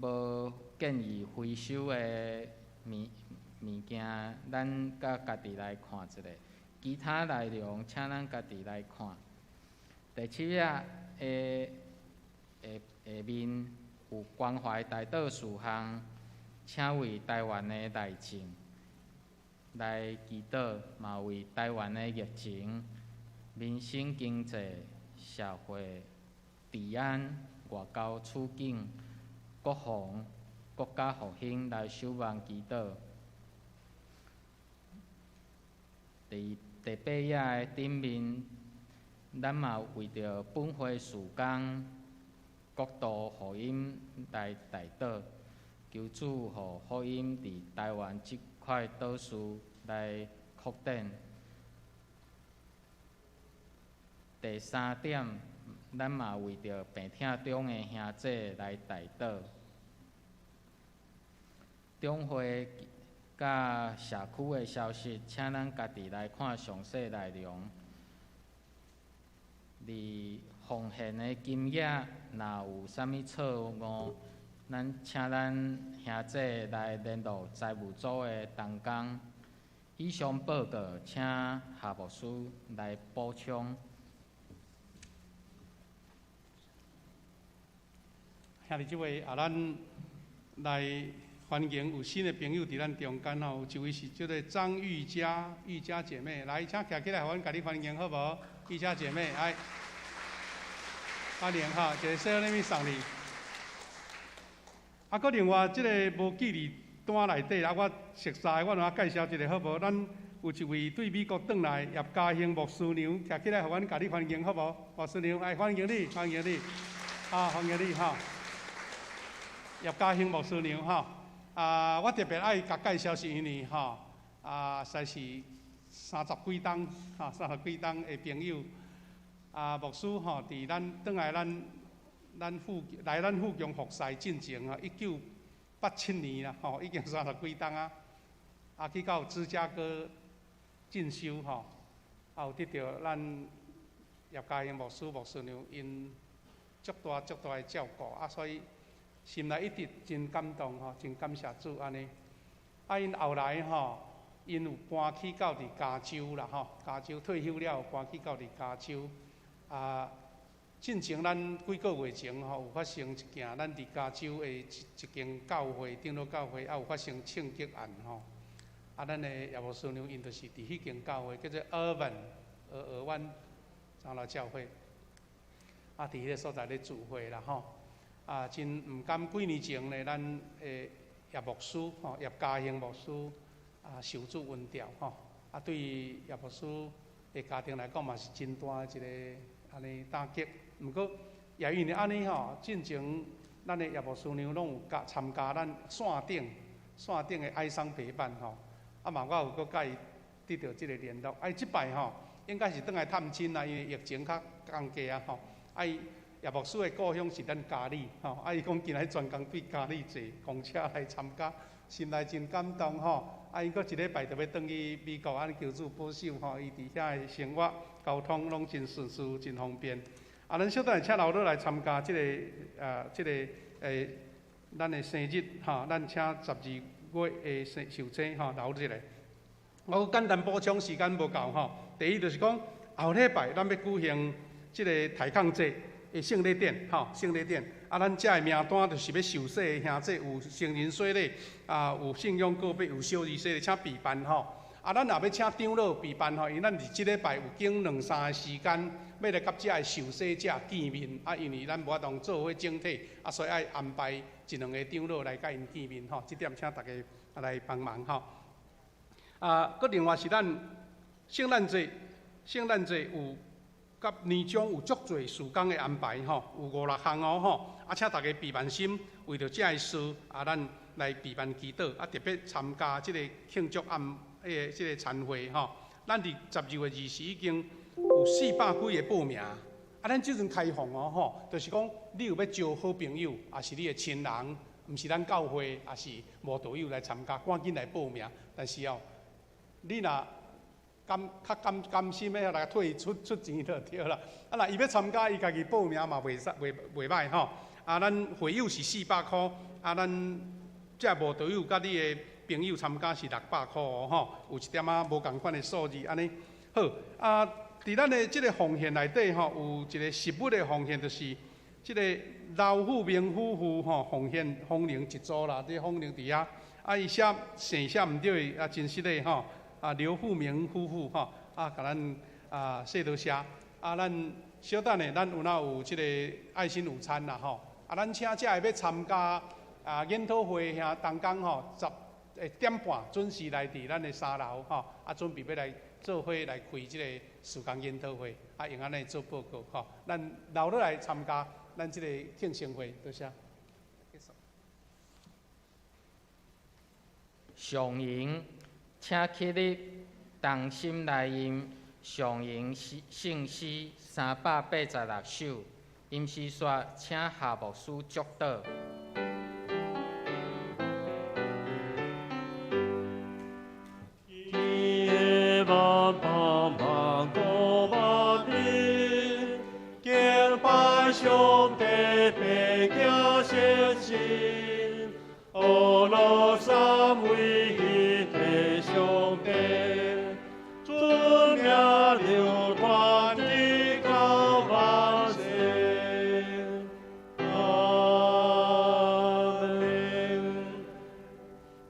无建议回收的物件，咱甲家己来看一下。其他内容请咱家己来看。第7页下面有关怀大岛4项，请为台湾的内政来祈祷，嘛为台湾的疫情。民生经济、社会、治安、外交处境、国防、国家复兴来守望祈祷。第8页的顶面，咱嘛为着本会4天国度福音来代祷，求主互福音伫台湾这块岛屿来扩展。第3点，咱嘛为着病痛中的兄姐来代祷。中会甲社区的消息，请咱家己来看详细内容。伫奉献的金额，若有啥物错误，请咱兄姐来联络财务组的同工。以上报告，请夏牧师来补充。兄弟姊妹，咱来欢迎有新的朋友伫咱中间吼，有一位是叫做张玉佳姐妹，来，请站起来，阮家己欢迎好无？玉佳姐妹，来，欢迎哈，一个小礼物送你。搁另外即个无记哩单内底，我熟悉，我来介绍一下好无？咱有一位对美国转来叶家兴牧师娘，站起来，阮家己欢迎好无？牧师娘，来欢迎你，欢迎你，欢迎你哈。叶家兴牧师娘吼，我特别爱甲介绍是因为吼，实在是30几档，30几档的朋友，牧师吼，伫咱转来咱附近服侍进前啊，1987年啦，吼，已经30几档啊，去到芝加哥进修吼，有得到咱叶家兴牧师娘因足大的照顾所以。心内一直真感动吼，真感谢主安尼。因后来吼，因有搬去到伫加州啦吼，加州退休了，搬去到伫加州。进前咱几个月前吼，有发生一件咱伫加州的一间教会，长老教会有发生枪击案吼。咱的叶牧师娘因就是伫迄间教会，叫做俄湾长老教会。伫迄个所在咧聚会啦吼。真毋甘几年前咧，咱诶叶牧师吼，叶家兴牧师受主恩调吼，对叶牧师诶家庭来讲嘛是真大一个安尼打击。毋过也因为安尼吼，进前咱诶叶牧师娘拢有参加咱线顶诶哀伤陪伴吼，嘛我有搁甲伊得到即个联络。即摆吼应该是倒来探亲啦，因为疫情较降低啊吼，叶牧师的故乡是咱嘉义，伊讲今日专工对嘉义坐公车来参加，心内真感动吼。伊搁一礼拜就要转去美国，求主保守吼，伊伫遐的生活交通拢真顺遂，真方便。咱小等下请老师来参加这个咱的生日哈，咱请12月的寿星哈，留一下。我简单补充，时间无够哈。第一就是讲，后礼拜咱要举行这个抬杠节的圣礼典哈，圣礼典。咱遮的名单就是要受洗的兄弟，有成人洗礼有信仰告别，有小儿洗礼，请备办吼。咱也要请长老备办吼，因为咱是即礼拜有经2、3个时间，要来甲遮的受洗者见面。因为咱无法当做伙整体，所以爱安排1、2个长老来甲因见面吼。这点请大家来帮忙吼。佮另外是咱圣诞节有甲年终有足侪事工的安排吼，有5、6项吼。请大家备办心，为着这个事咱来备办祈祷，特别参加这个庆祝这个餐会吼。咱伫12月20已经有400几个报名，咱即阵开放吼，就是讲你有要招好朋友，也是你的亲人，毋是咱教会，也是无道友来参加，赶紧来报名。但是你若甘心要来退出钱就对啦。若伊要参加，伊家己报名嘛袂歹吼。咱会友是400块，咱这无道友甲你的朋友参加是600块吼，有一点无共款的数字安尼。好伫咱的这个奉献内底吼，有一个实物的奉献，就是这个老富明夫妇吼奉献风铃一组啦，这风铃伫遐，伊写姓写毋对，真实的吼。刘富明夫妇吼，甲咱说多谢。咱小等下，咱有即个爱心午餐啦吼。咱请遮会要参加研讨会遐同工吼，10点半准时来伫咱的3楼吼，准备要来做伙来开即个事工研讨会，用安尼做报告吼。咱留落来参加咱即个庆生会，多谢。上营，请起立，同心来吟上营圣诗386首。因是说，请夏牧师祝祷。上帝白行圣心，阿罗三位一体上帝，尊名流传至高万世。阿门。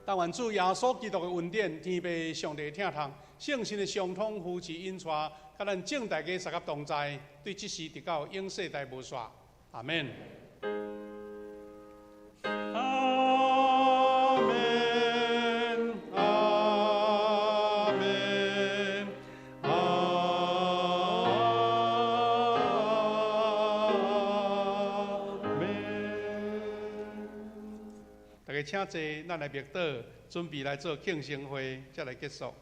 但愿主耶稣基督的恩典、天父上帝的疼痛、圣神的相通扶持引带，甲咱正大家三合同在，对即时直到永世代无煞。阿门。阿门。阿门。阿门。大家请坐，咱来默祷，准备来做庆生会，才来结束。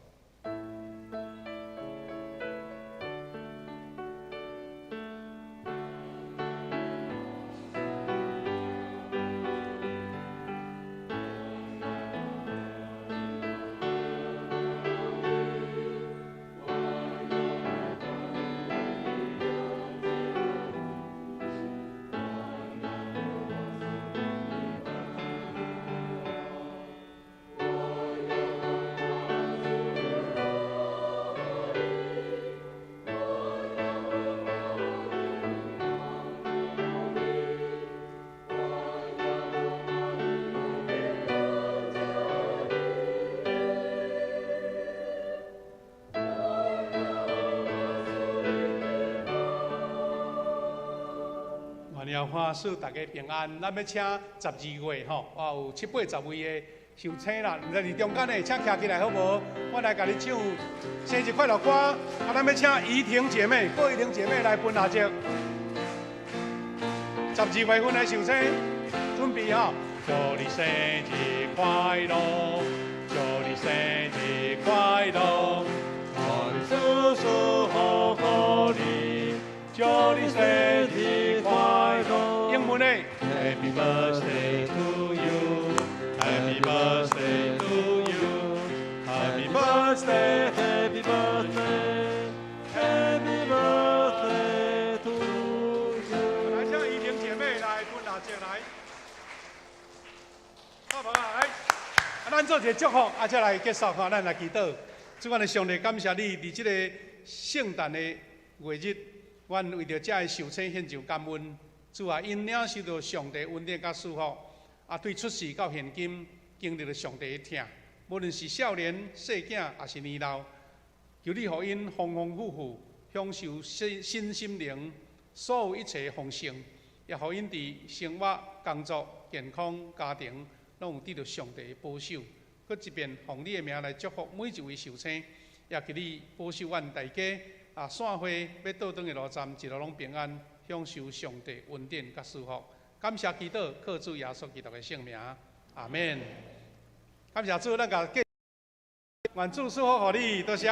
愿花祝大家平安。咱要请12月吼，有7、80位的受请啦。在中间呢，请徛起来好无？我来甲你唱生日快乐歌。咱要请怡婷姐妹，郭怡婷姐妹来分下节。12月份的受请，准备吼。祝你生日快乐，祝你生日快乐，万事舒服福利，祝你生日快乐。英文的 Happy birthday to you, Happy birthday to you, Happy birthday, Happy birthday, Happy birthday to 安做一个祝福，再来结束看，咱来祈祷。主管的上帝，感谢你，伫这个圣诞的月日，阮为着这个受请献上感恩。主啊，因领受到上帝恩典甲祝福，对出世到现今经历了上帝的疼，无论是少年、细囝，也是年老，求你互因丰丰富富享受新心灵所有一切丰盛，也互因伫生活、工作、健康、家庭，拢有得到上帝的保守。搁一遍奉你的名来祝福每一位受请，也求你保守阮大家散会要倒转的路站，一路拢平安，享受上帝恩典甲祝福。感谢祈祷，靠主耶稣基督的圣名，阿免。感谢主，咱甲愿主祝福互你，多谢。